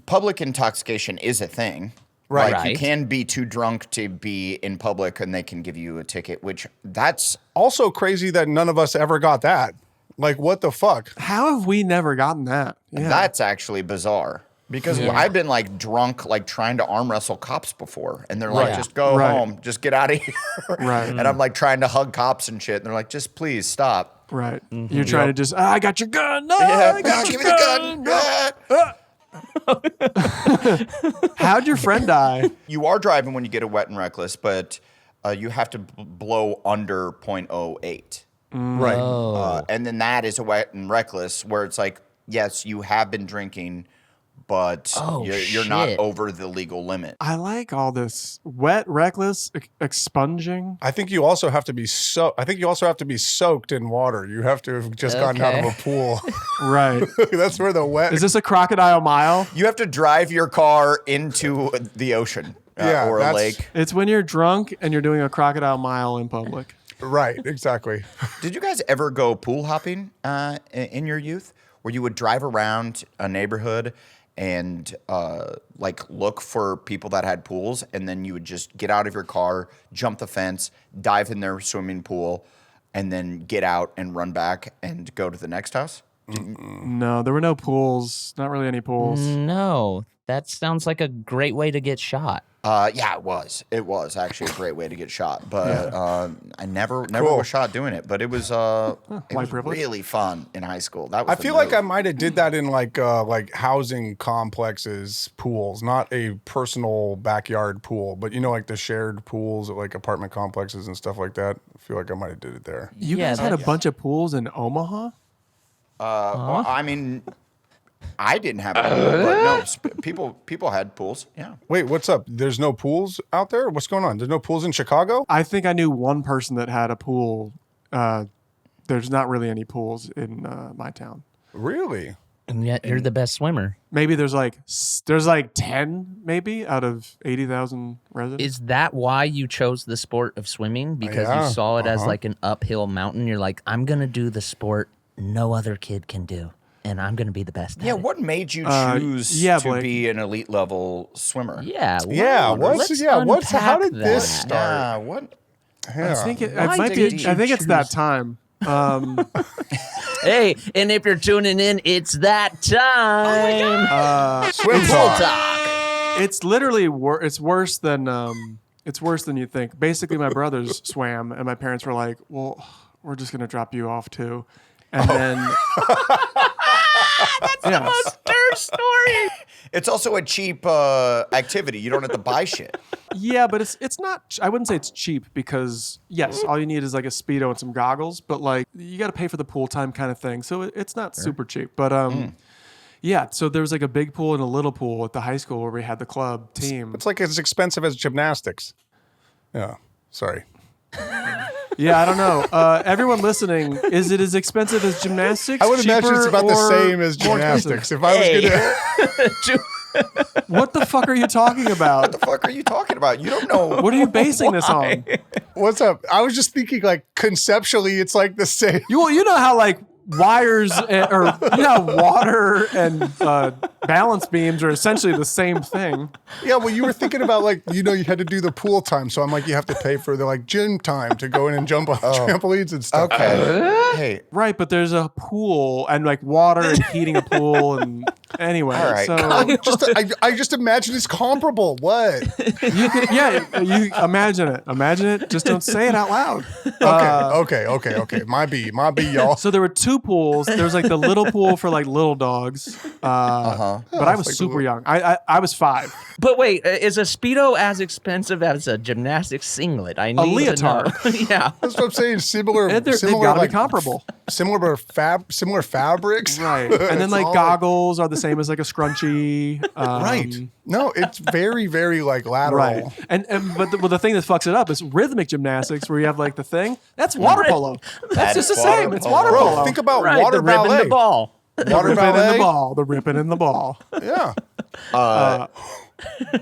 public intoxication is a thing. Right. Like you Right. can be too drunk to be in public and they can give you a ticket, which that's Also crazy that none of us ever got that. Like, what the fuck? How have we never gotten that? Yeah. that's actually bizarre. Because I've been like drunk, like trying to arm wrestle cops before, and they're like, Right. "Just go Right. home, just get out of here." Right. And I'm like trying to hug cops and shit, and they're like, "Just please stop." Right. You're trying to just, I got your gun. No, Yeah, I got give your me gun. the gun. How'd your friend die? You are driving when you get a wet and reckless, but you have to blow under 0.08. Right. And then that is a wet and reckless, where it's like, yes, you have been drinking, but you're not over the legal limit. I like all this wet, reckless, expunging. I think you also have to be soaked in water. You have to have just gotten out of a pool. Right. That's where the wet. Is this a crocodile mile? You have to drive your car into the ocean or a lake. It's when you're drunk and you're doing a crocodile mile in public. Right. Exactly. Did you guys ever go pool hopping in your youth, where you would drive around a neighborhood and like look for people that had pools, and then you would just get out of your car, jump the fence, dive in their swimming pool, and then get out and run back and go to the next house? No, there were no pools. Not really any pools. No, that sounds like a great way to get shot. Yeah, it was. It was actually a great way to get shot, but I never was shot doing it. But it was really fun in high school. That was I feel like I might have did that in like housing complexes pools, not a personal backyard pool, but like the shared pools at like apartment complexes and stuff like that. I feel like I might have did it there. You guys had a bunch of pools in Omaha? Well, I mean, I didn't have a pool, but no, people had pools. Yeah. Wait, what's up? There's no pools out there? What's going on? There's no pools in Chicago? I think I knew one person that had a pool. There's not really any pools in my town. Really? And yet you're the best swimmer. Maybe there's like 10 maybe out of 80,000 residents. Is that why you chose the sport of swimming? Because you saw it as like an uphill mountain. You're like, I'm going to do the sport no other kid can do, and I'm going to be the best at it. What made you choose to be an elite level swimmer? Yeah. How did this start? I think it's that time. Hey, and if you're tuning in, it's that time. Swim talk. It's literally it's worse than you think. Basically, my brothers swam, and my parents were like, "Well, we're just going to drop you off too." And then that's the most third story. It's also a cheap activity. You don't have to buy shit. Yeah, but it's not. I wouldn't say it's cheap because yes, all you need is like a Speedo and some goggles. But like you got to pay for the pool time kind of thing. So it's not super cheap. But yeah. So there was like a big pool and a little pool at the high school where we had the club team. It's like as expensive as gymnastics. Yeah. Sorry. Yeah, I don't know. Everyone listening, is it as expensive as gymnastics? I would imagine it's about the same as gymnastics. If I was gonna, what the fuck are you talking about? What the fuck are you talking about? You don't know. What are you basing this on? What's up? I was just thinking, like conceptually, it's like the same. You know how like wires water and balance beams are essentially the same thing. Yeah, well, you were thinking about like you had to do the pool time, so I'm like, you have to pay for the like gym time to go in and jump on trampolines and stuff. Okay. Hey. Right, but there's a pool and like water and heating a pool and anyway. All right. So I just imagine it's comparable. What? You imagine it. Imagine it. Just don't say it out loud. Okay. My B, y'all. So there were two pools. There was like the little pool for like little dogs. But I was super young. I was 5. But wait, is a Speedo as expensive as a gymnastics singlet? I need a leotard. To know. Yeah, that's what I'm saying. Similar, they've got to be comparable. Similar fabrics, right? And then like goggles are the same as like a scrunchie, right? No, it's very, very like lateral. Right. But the thing that fucks it up is rhythmic gymnastics, where you have like the thing. That's water polo. That's just the same. It's water polo. Bro, think about right, water the ballet. Ripping the ball. Water ballet. The ripping in the ball. Yeah.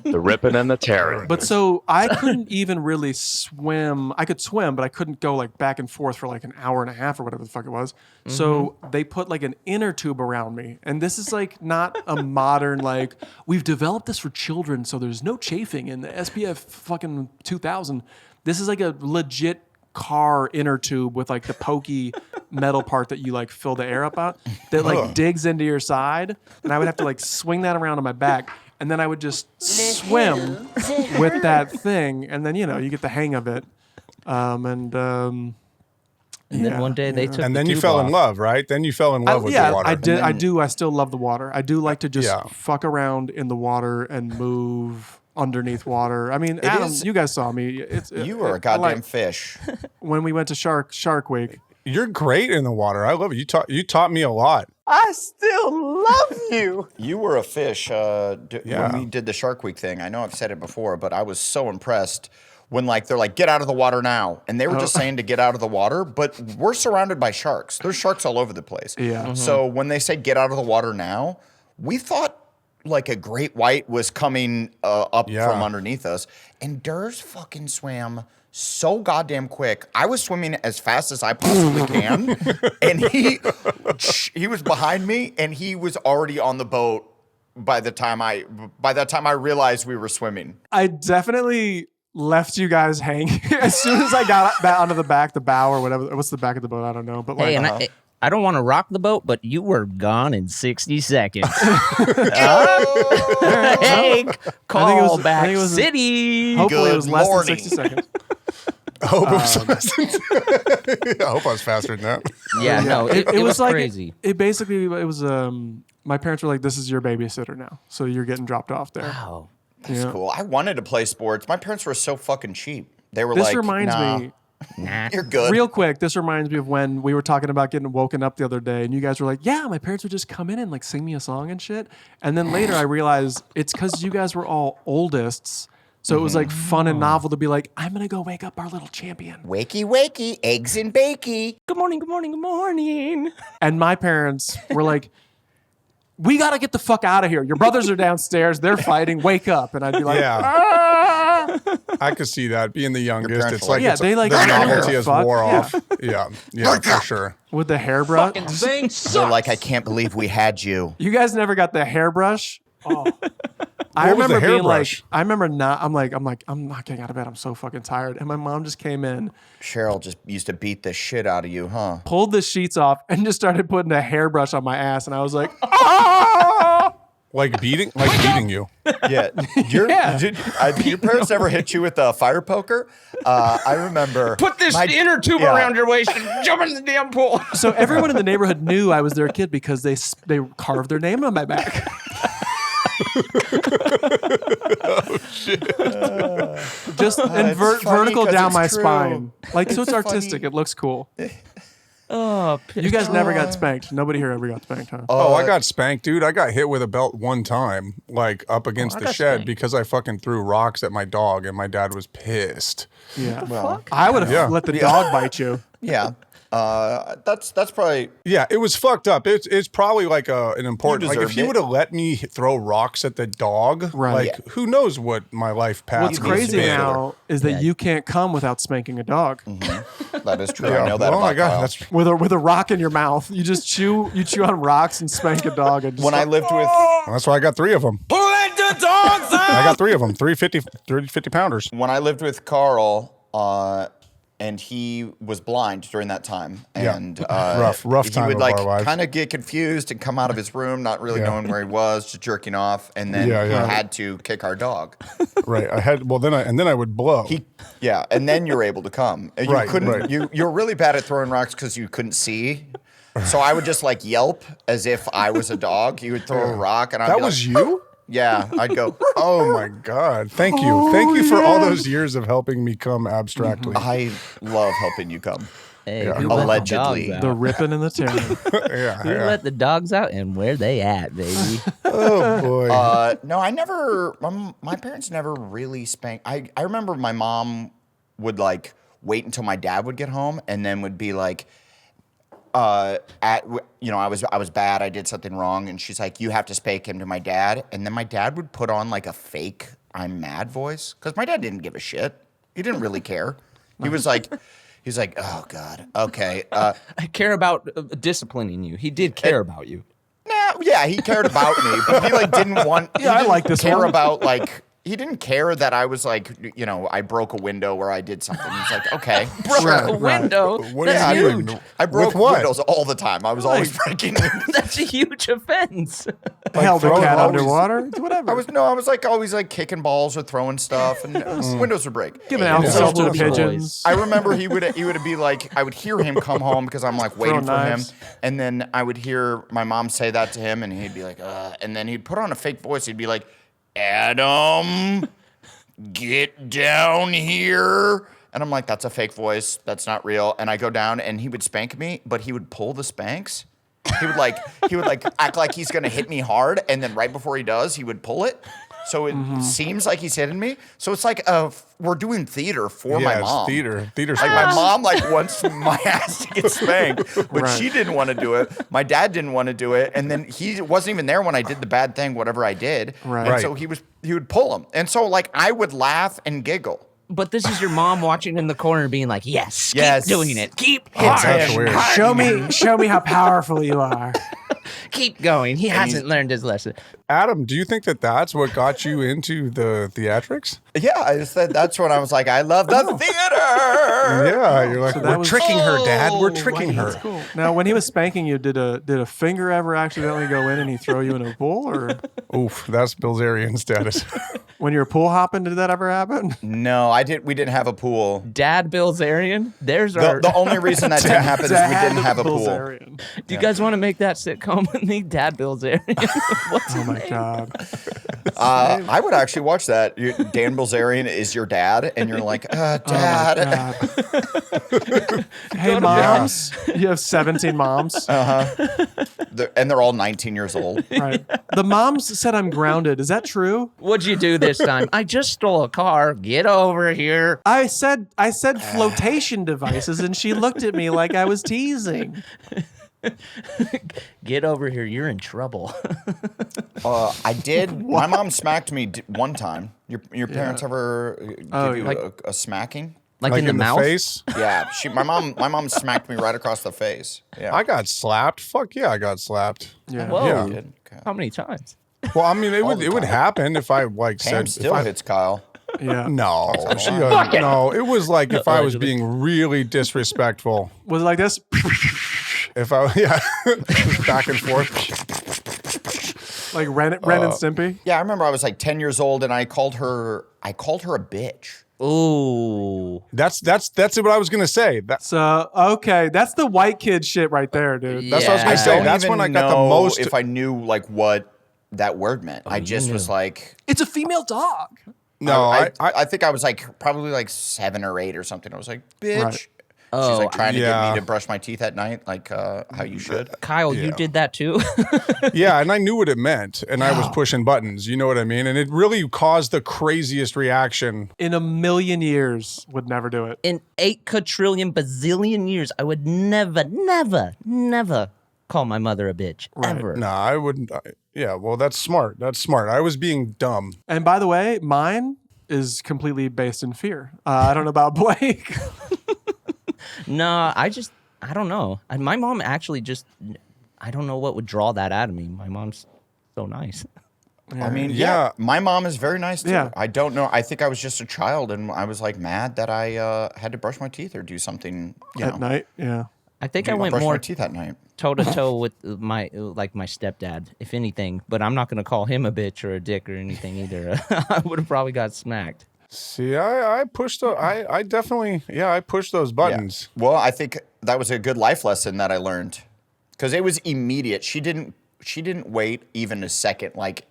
The ripping and the tearing. But so I couldn't even really swim. I could swim, but I couldn't go like back and forth for like an hour and a half or whatever the fuck it was. Mm-hmm. So they put like an inner tube around me. And this is like not a modern, like, we've developed this for children so there's no chafing in the SPF fucking 2000. This is like a legit car inner tube with like the pokey metal part that you like fill the air up on that like digs into your side. And I would have to like swing that around on my back. And then I would just swim with that thing. And then, you get the hang of it. And then one day they took and then you fell in love, right? Then you fell in love with the water. I did. I do. I still love the water. I do like to just fuck around in the water and move underneath water. I mean, Adam, you guys saw me. You were a goddamn fish. When we went to Shark Week. You're great in the water. I love it. You taught me a lot. I still love you. You were a fish when we did the Shark Week thing. I know I've said it before, but I was so impressed when they're like, get out of the water now. And they were just saying to get out of the water, but we're surrounded by sharks. There's sharks all over the place. Yeah. Mm-hmm. So when they say get out of the water now, we thought like a great white was coming up from underneath us. And Durs fucking swam so goddamn quick. I was swimming as fast as I possibly can. And he was behind me and he was already on the boat by that time I realized we were swimming. I definitely left you guys hanging as soon as I got onto the bow or whatever. What's the back of the boat? I don't know. But Hey, and I don't want to rock the boat, but you were gone in 60 seconds. Hey, call back city. Hopefully it was less than 60 seconds. I hope it was I hope I was faster than that. Yeah, no, it was like crazy. It was my parents were like, this is your babysitter now. So you're getting dropped off there. Wow. That's cool. I wanted to play sports. My parents were so fucking cheap. They were This reminds me. Nah. You're good. Real quick, this reminds me of when we were talking about getting woken up the other day, and you guys were like, yeah, my parents would just come in and like sing me a song and shit. And then later I realized it's because you guys were all oldists. So it was like fun and novel to be like, I'm going to go wake up our little champion. Wakey, wakey, eggs and bakey. Good morning, good morning, good morning. And my parents were like, we got to get the fuck out of here. Your brothers are downstairs. They're fighting. Wake up. And I'd be like, I could see that. Being the youngest, it's like, they like the novelty has fuck. wore off. Yeah, for sure. With the hairbrush. They're like, I can't believe we had you. You guys never got the hairbrush? Oh. What was the hairbrush? I'm not getting out of bed. I'm so fucking tired. And my mom just came in, Cheryl just used to beat the shit out of you, huh? pulled the sheets off, and just started putting a hairbrush on my ass. And I was like, ah! Like beating you. Yeah. Your parents ever hit you with a fire poker? I remember. Put this inner tube around your waist and jump in the damn pool. So everyone in the neighborhood knew I was their kid because they carved their name on my back. Oh shit! Just vertical down my true. spine. Like, so it's It's artistic. funny. It looks cool. Oh, You guys never got spanked. Nobody here ever got spanked, huh? Oh, I got spanked, dude. I got hit with a belt one time, like up against the shed spanked. because I fucking threw rocks at my dog, and my dad was pissed. Yeah. Well, I would have let the dog bite you. Yeah. That's probably. Yeah, it was fucked up. It's probably like an important. Like if deserved you it. would have let me throw rocks at the dog, Right. like who knows what my life path. What's would have crazy been. now is that you can't come without spanking a dog. That is true. Yeah. I know that Oh about my god, Kyle. that's With a rock in your mouth. You just chew on rocks and spank a dog. And just When I lived with. that's why I got 3 of them. Let the dogs out! I got 3 of them, 350 pounders. When I lived with Carl, and he was blind during that time, and Rough he time would of like our lives. kind of get confused and come out of his room, not really knowing where he was, just jerking off, and then he had to kick our dog. Right. I had then I would blow. And then you're able to come. And you Right, couldn't. right. You're really bad at throwing rocks because you couldn't see. So I would just like yelp as if I was a dog. He would throw a rock, and I'd that be was like, you? Yeah, I'd go. Oh my god! Thank you for all those years of helping me come abstractly. I love helping you come. Hey, Yeah. who let the Allegedly. dogs the out? ripping and the tearing. Yeah, Who yeah. let the dogs out and where they at, baby? Oh boy. No, I never. My parents never really spanked. I remember my mom would like wait until my dad would get home, and then would be like, I was bad. I did something wrong, and she's like, you have to spank him to my dad. And then my dad would put on like a fake "I'm mad" voice because my dad didn't give a shit. He didn't really care. He's like, oh god, okay. I care about disciplining you. He did care about you. Yeah, he cared about me, but he like didn't want. Yeah, I like this care one. about like. He didn't care that I was like, I broke a window or I did something. He's like, okay. Broke Right, a window. What do That's you huge. mean? I broke With what? windows all the time. I was always breaking windows. That's a huge offense. Held the throwing cat always- underwater. It's whatever. I was like always like kicking balls or throwing stuff, and windows would break. giving Yeah. alcohol to the Boys. pigeons. I remember he would be like, I would hear him come home because I'm like waiting for knives. him, and then I would hear my mom say that to him, and he'd be like, and then he'd put on a fake voice. He'd be like, Adam. get down here. And I'm like, that's a fake voice. That's not real. And I go down and he would spank me, but he would pull the spanks. He would act like he's going to hit me hard. And then right before he does, he would pull it. So it seems like he's hitting me. So it's like we're doing theater for my mom. Theater. Theater. Like my mom wants my ass to get spanked, but she didn't want to do it. My dad didn't want to do it, and then he wasn't even there when I did the bad thing, whatever I did. Right. And so he would pull him, and so like I would laugh and giggle. But this is your mom watching in the corner, being like, "Yes, keep doing it. Keep That's weird. Show me how powerful you are. Keep going. He hasn't learned his lesson." Adam, do you think that that's what got you into the theatrics? Yeah, I said that's when I was like, I love the theater. Yeah, you're like, So we're tricking her, Dad. We're tricking her. That's cool. Now, when he was spanking you, did a finger ever accidentally go in and he throw you in a pool? Or Oof, that's Bilzerian status. when you were pool hopping, did that ever happen? No, we didn't have a pool. Dad Bilzerian. There's our. The only reason that didn't happen is we didn't have a pool. Bilzerian. Do you guys want to make that sitcom with me, Dad Bilzerian? What's Oh my God. I would actually watch that. Dan Bilzerian is your dad, and you're like, Dad. Hey, moms. You have 17 moms. And they're all 19 years old. Right. The moms said I'm grounded. Is that true? What'd you do this time? I just stole a car. Get over here. I said flotation devices, and she looked at me like I was teasing. Get over here. You're in trouble. I did. My mom smacked me one time. Your parents ever give you a smacking? Like in the mouth? Face? Yeah. My mom smacked me right across the face. Yeah. I got slapped. Fuck yeah, I got slapped. Yeah. Whoa. Yeah. You did? Okay. How many times? Well, I mean, it would happen if I like Pam said. still hits Kyle. Yeah. No, no. It was like if I was being really disrespectful. Was it like this? If I back and forth. Like Ren and Stimpy? Yeah, I remember I was like 10 years old and I called her a bitch. Ooh. That's what I was gonna say. So, okay, that's the white kid shit right there, dude. That's what I was gonna I say. don't That's even when I got the know most. if I knew like what that word meant. I just was like, It's a female dog. No, I think I was like probably like 7 or 8 or something. I was like, bitch. Right. She's like trying to get yeah. me to brush my teeth at night, like how you should. Kyle, you did that too? yeah, and I knew what it meant, and I was pushing buttons. You know what I mean? And it really caused the craziest reaction. In a million years, would never do it. In 8 quadrillion bazillion years, I would never call my mother a bitch. Right. Ever. No, I wouldn't. Yeah, well, that's smart. That's smart. I was being dumb. And by the way, mine is completely based in fear. I don't know about Blake. No, I don't know. My mom actually I don't know what would draw that out of me. My mom's so nice. I mean, Yeah. my mom is very nice too. Yeah. I don't know. I think I was just a child and I was like mad that I had to brush my teeth or do something, At night, yeah. I think I I went brush more my teeth at night. toe to toe with my stepdad, if anything. But I'm not gonna call him a bitch or a dick or anything either. I would have probably got smacked. See, I pushed. I definitely. Yeah, I pushed those buttons. Yeah. Well, I think that was a good life lesson that I learned because it was immediate. She didn't wait even a second. Like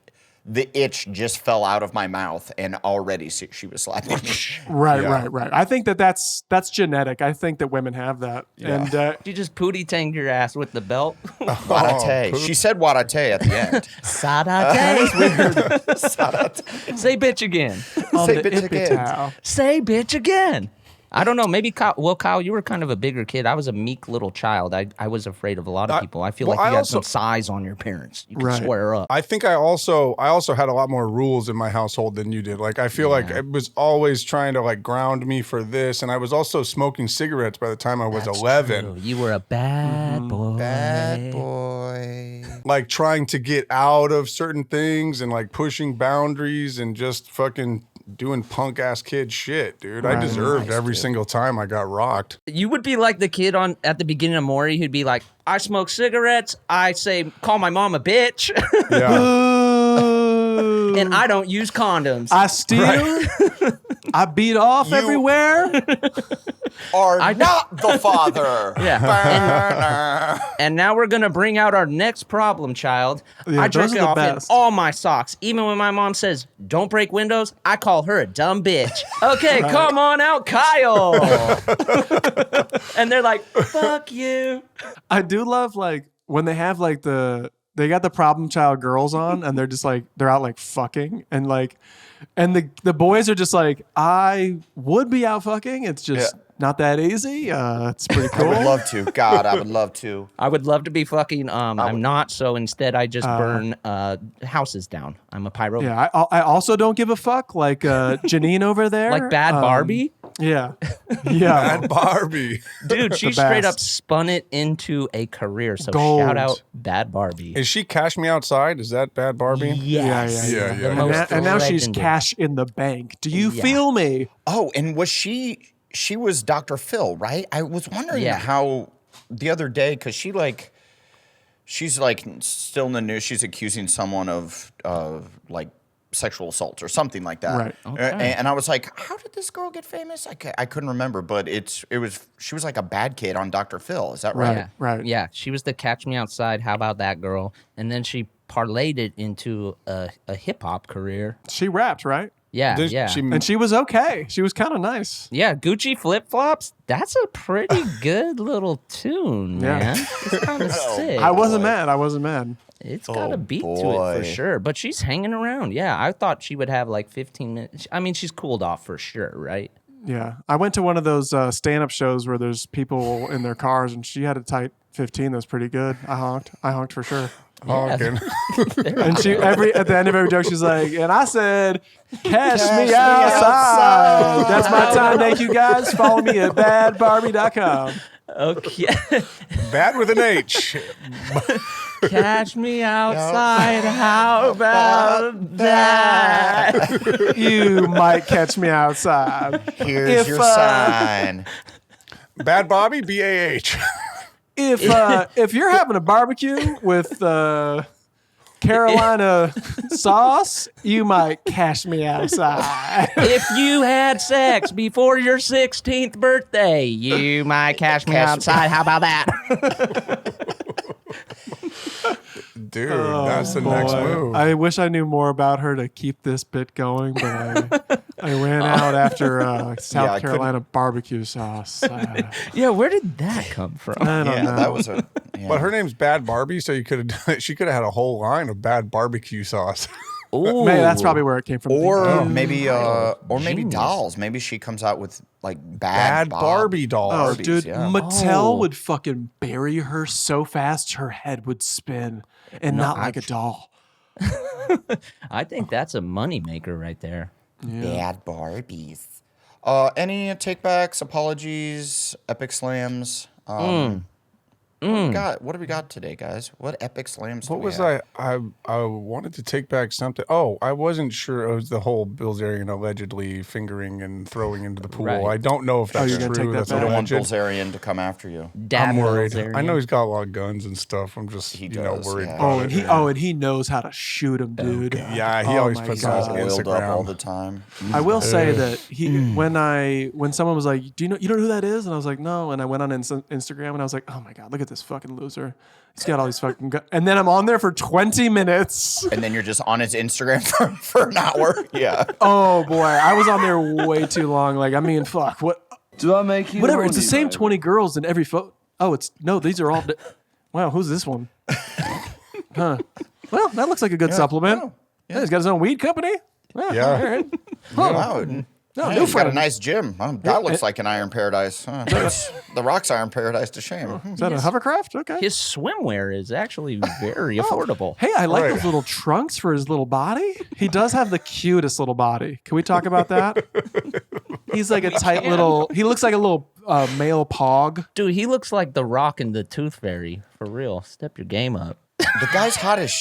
the itch just fell out of my mouth, and already she was slapping me. Right. I think that's genetic. I think that women have that. Yeah. And You just pootie tanged your ass with the belt. Wadate. She said wadate at the end. Sadate. Say bitch again. on Say the bitch again. Ipitao. Say bitch again. I don't know. Maybe Kyle, you were kind of a bigger kid. I was a meek little child. I was afraid of a lot of people. I feel like you got some size on your parents. You could swear up. I think I also had a lot more rules in my household than you did. Like I feel like it was always trying to like ground me for this, and I was also smoking cigarettes by the time I was 11. True. You were a bad boy. Bad boy. Like trying to get out of certain things and like pushing boundaries and just fucking doing punk ass kid shit, dude. I deserved every single time I got rocked. You would be like the kid at the beginning of Maury who'd be like, I smoke cigarettes, I say call my mom a bitch, Yeah. and I don't use condoms. I steal. I beat off everywhere. are not the father. And now we're going to bring out our next problem child. Yeah, I jerk those are the off in best. all my socks. Even when my mom says, don't break windows, I call her a dumb bitch. Okay, come on out, Kyle. And they're like, fuck you. I do love like when they have like they got the problem child girls on and they're just like they're out like fucking and like and the boys are just like I would be out fucking. It's just not that easy. It's pretty cool. I would love to. God, I would love to. I would love to be fucking. I'm not, so instead I just burn houses down. I'm a pyro. Yeah, I also don't give a fuck like Janine over there. Like Bhad Bhabie? Yeah. Yeah. Bhad Bhabie. Dude, she The straight best. up spun it into a career. So Gold. shout out Bhad Bhabie. Is she Cash Me Outside? Is that Bhad Barbie? Yes. Yeah. The And most And now she's legendary. cash in the bank. Do you feel me? Oh, and was she was Dr. Phil, right? I was wondering how the other day, because she's like still in the news. She's accusing someone of like sexual assault or something like that. Right. Okay. And I was like, how did this girl get famous? I couldn't remember, but she was like a bad kid on Dr. Phil. Is that right? Yeah. Right. Yeah. She was the Catch Me Outside. How about that girl? And then she parlayed it into a hip hop career. She rapped, right? Yeah. Did yeah. And she was okay. She was kind of nice. Yeah, Gucci flip flops. That's a pretty good little tune, Yeah. man. It's kind of sick. I wasn't mad. It's got a beat to it boy. for sure. But she's hanging around. Yeah, I thought she would have like 15 minutes. I mean, she's cooled off for sure, right? Yeah. I went to one of those stand-up shows where there's people in their cars, and she had a tight 15 that was pretty good. I honked for sure. Honking. And she at the end of every joke, she's like, and I said, cash me outside. That's my time. Thank you guys. Follow me at badbarbie.com. Okay. Bad with an H. Catch me outside. How about that? You might catch me outside. Here's If, your sign. Bhad Bhabie, B-A-H. If you're having a barbecue with Carolina sauce, you might cash me outside. If you had sex before your 16th birthday, you might catch me outside. How about that? Dude, that's the next move. I wish I knew more about her to keep this bit going, but I ran out after I South couldn't- Carolina barbecue sauce. Yeah, where did that come from? I don't know. That was a. Yeah. But her name's Bhad Barbie, so she could have had a whole line of bad barbecue sauce. Ooh. Maybe that's probably where it came from. Or maybe Genius. dolls. Maybe she comes out with like Bad Barbie dolls. Oh, Barbies, dude, yeah. Mattel would fucking bury her so fast her head would spin, and not like a doll. I think that's a moneymaker right there. Bad Barbies. Any takebacks, apologies, epic slams? What do we got today, guys? What epic slams do What we was have? I wanted to take back something. Oh, I wasn't sure it was the whole Bilzerian allegedly fingering and throwing into the pool. Right. I don't know if that's you're gonna true. take that That's back? I don't want alleged. Bilzerian to come after you. Dad I'm worried. Bilzerian. I know he's got a lot of guns and stuff. I'm just He worried. does, yeah. About And he knows how to shoot him, dude. Yeah, he Oh always my puts God. on his Oiled up all Instagram. the time. I will say that when someone was like, "Do you know who that is?" and I was like, "No," and I went on Instagram and I was like, "Oh my God, look at this fucking loser. He's got all these fucking guns." And then I'm on there for 20 minutes. And then you're just on his Instagram for an hour. Yeah. Oh boy, I was on there way too long. Like, I mean, fuck, what? Do I make you Whatever. It's the horny, same baby? 20 girls in every photo. Oh, these are all. Wow, who's this one? Huh. Well, that looks like a good supplement. Oh, Yeah, he's got his own weed company. Well, Yeah. all right. Wow. No, Hey, new he's got a friend. nice gym. That looks like an iron paradise. That's the Rock's iron paradise to shame. Is that a hovercraft? Okay. His swimwear is actually very affordable. Hey, I like Right. those little trunks for his little body. He does have the cutest little body. Can we talk about that? He's like a tight little. He looks like a little male pog. Dude, he looks like the Rock and the Tooth Fairy. For real. Step your game up. The guy's hot as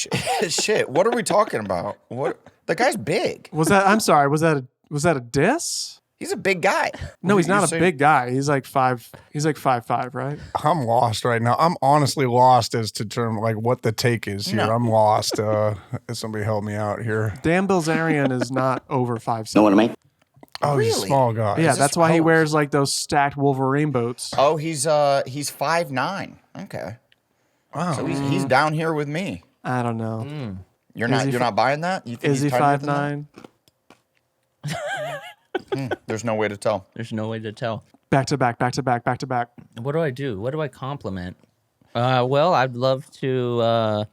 shit. What are we talking about? What? The guy's big. Was that? I'm sorry. Was that a diss? He's a big guy. No, he's You not a say- big guy. He's like 5'5", right? I'm lost right now. I'm honestly lost as to term like what the take is here. No. I'm lost. Somebody help me out here. Dan Bilzerian is not over 5'7". Know what I mean? Oh, he's a Really? small guy. Yeah, that's why he oh. wears like those stacked Wolverine boots. Oh, he's 5'9". Okay. Wow. So he's down here with me. I don't know. You're not buying that? You think Is he he's tinier than 5'9"? There's no way to tell. There's no way to tell. Back to back, back to back, back to back. What do I do? What do I compliment? Well, I'd love to.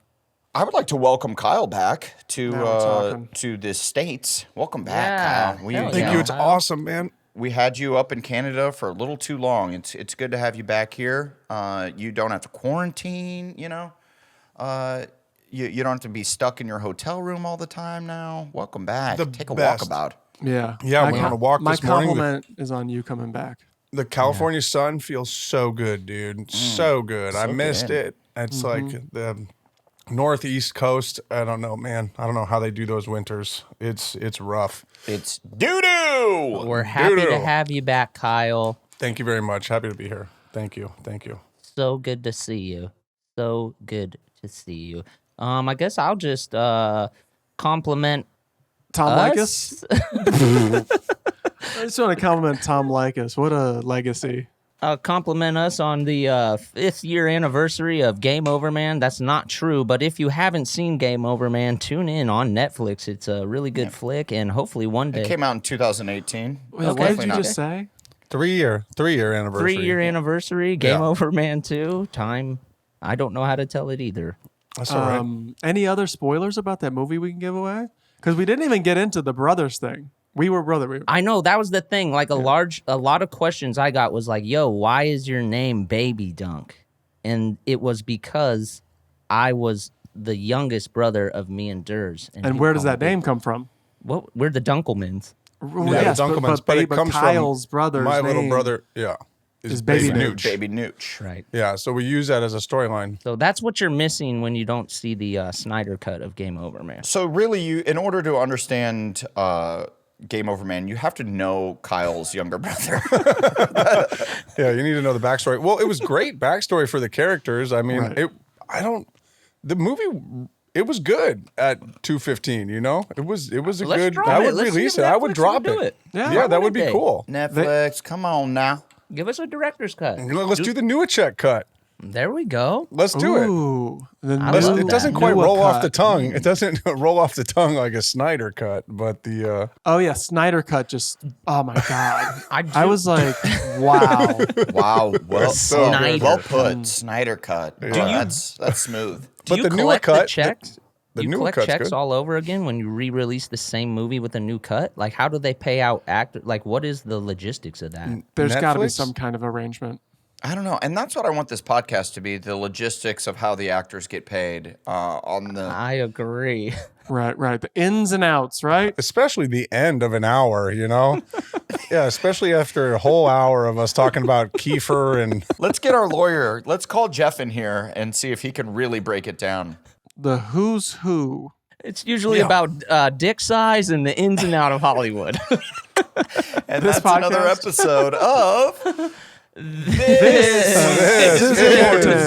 I would like to welcome Kyle back Now we're talking. to the States. Welcome back, Yeah, Kyle. hell Thank yeah. you. It's awesome, man. We had you up in Canada for a little too long. It's good to have you back here. You don't have to quarantine, you know. You don't have to be stuck in your hotel room all the time now. Welcome back. The Take a best. walkabout. Yeah. Yeah, My went on a walk My this morning. compliment is on you coming back. The California sun feels so good, dude. So good. I missed good. it. It's like the northeast coast. I don't know, man. I don't know how they do those winters. It's rough. It's doo-doo! We're happy to Doo-doo. have you back, Kyle. Thank you very much. Happy to be here. Thank you. Thank you. So good to see you. So good to see you. I guess I'll just compliment Tom us. Leykis? I just want to compliment Tom Leykis. What a legacy. Compliment us on the 5th year anniversary of Game Over Man. That's not true, but if you haven't seen Game Over Man, tune in on Netflix. It's a really good flick, and hopefully one day. It came out in 2018. Wait, what did you just say? 3 year anniversary. 3-year anniversary, Game Yeah. Over Man 2. Time, I don't know how to tell it either. That's all right. Any other spoilers about that movie we can give away? Because we didn't even get into the brothers thing. We were brother. I know, that was the thing. Like a lot of questions I got was like, yo, why is your name Baby Dunk? And it was because I was the youngest brother of me and Durs. And where does that name come from? Well, we're the Dunkelmans. Well, Yeah, yes, the Dunkelmans, but it comes Kyle's from brother's my little name brother. Yeah, is Baby Nooch. Baby Nooch. Right. Yeah, so we use that as a storyline. So that's what you're missing when you don't see the Snyder Cut of Game Over Man. So really, in order to understand Game Over Man, you have to know Kyle's younger brother. Yeah, you need to know the backstory. Well, it was great backstory for the characters. I mean, Right. the movie, it was good at 2:15. You know, it was a Let's good. drop I it. would Let's see release if it. I would Netflix drop will do it. Yeah. Yeah, that Why would be wouldn't they? cool. Netflix, come on now. Give us a director's cut. Let's do the Newacheck cut. There we go. Let's do it. Ooh, the I Let's- love it that. doesn't quite Newa roll off cut. the tongue. It doesn't roll off the tongue like a Snyder cut, but the Oh yeah, Snyder Cut just. Oh my god. I I was like, wow. Wow, well, so good. well put. Snyder cut. Yeah. Oh, that's smooth. Do but you the Newa collect cut, the checks? the Do you Newa collect cut's checks good. all over again when you re-release the same movie with a new cut? Like, how do they pay out actors? Like, what is the logistics of that? There's got to be Netflix? some kind of arrangement. I don't know, and that's what I want this podcast to be: the logistics of how the actors get paid on the. I agree. Right. The ins and outs, right? especially the end of an hour, you know? Yeah, especially after a whole hour of us talking about Kiefer and Let's get our lawyer. Let's call Jeff in here and see if he can really break it down. The who's who. It's usually Yeah. about dick size and the ins and out of Hollywood. And This that's another podcast? episode of this is Important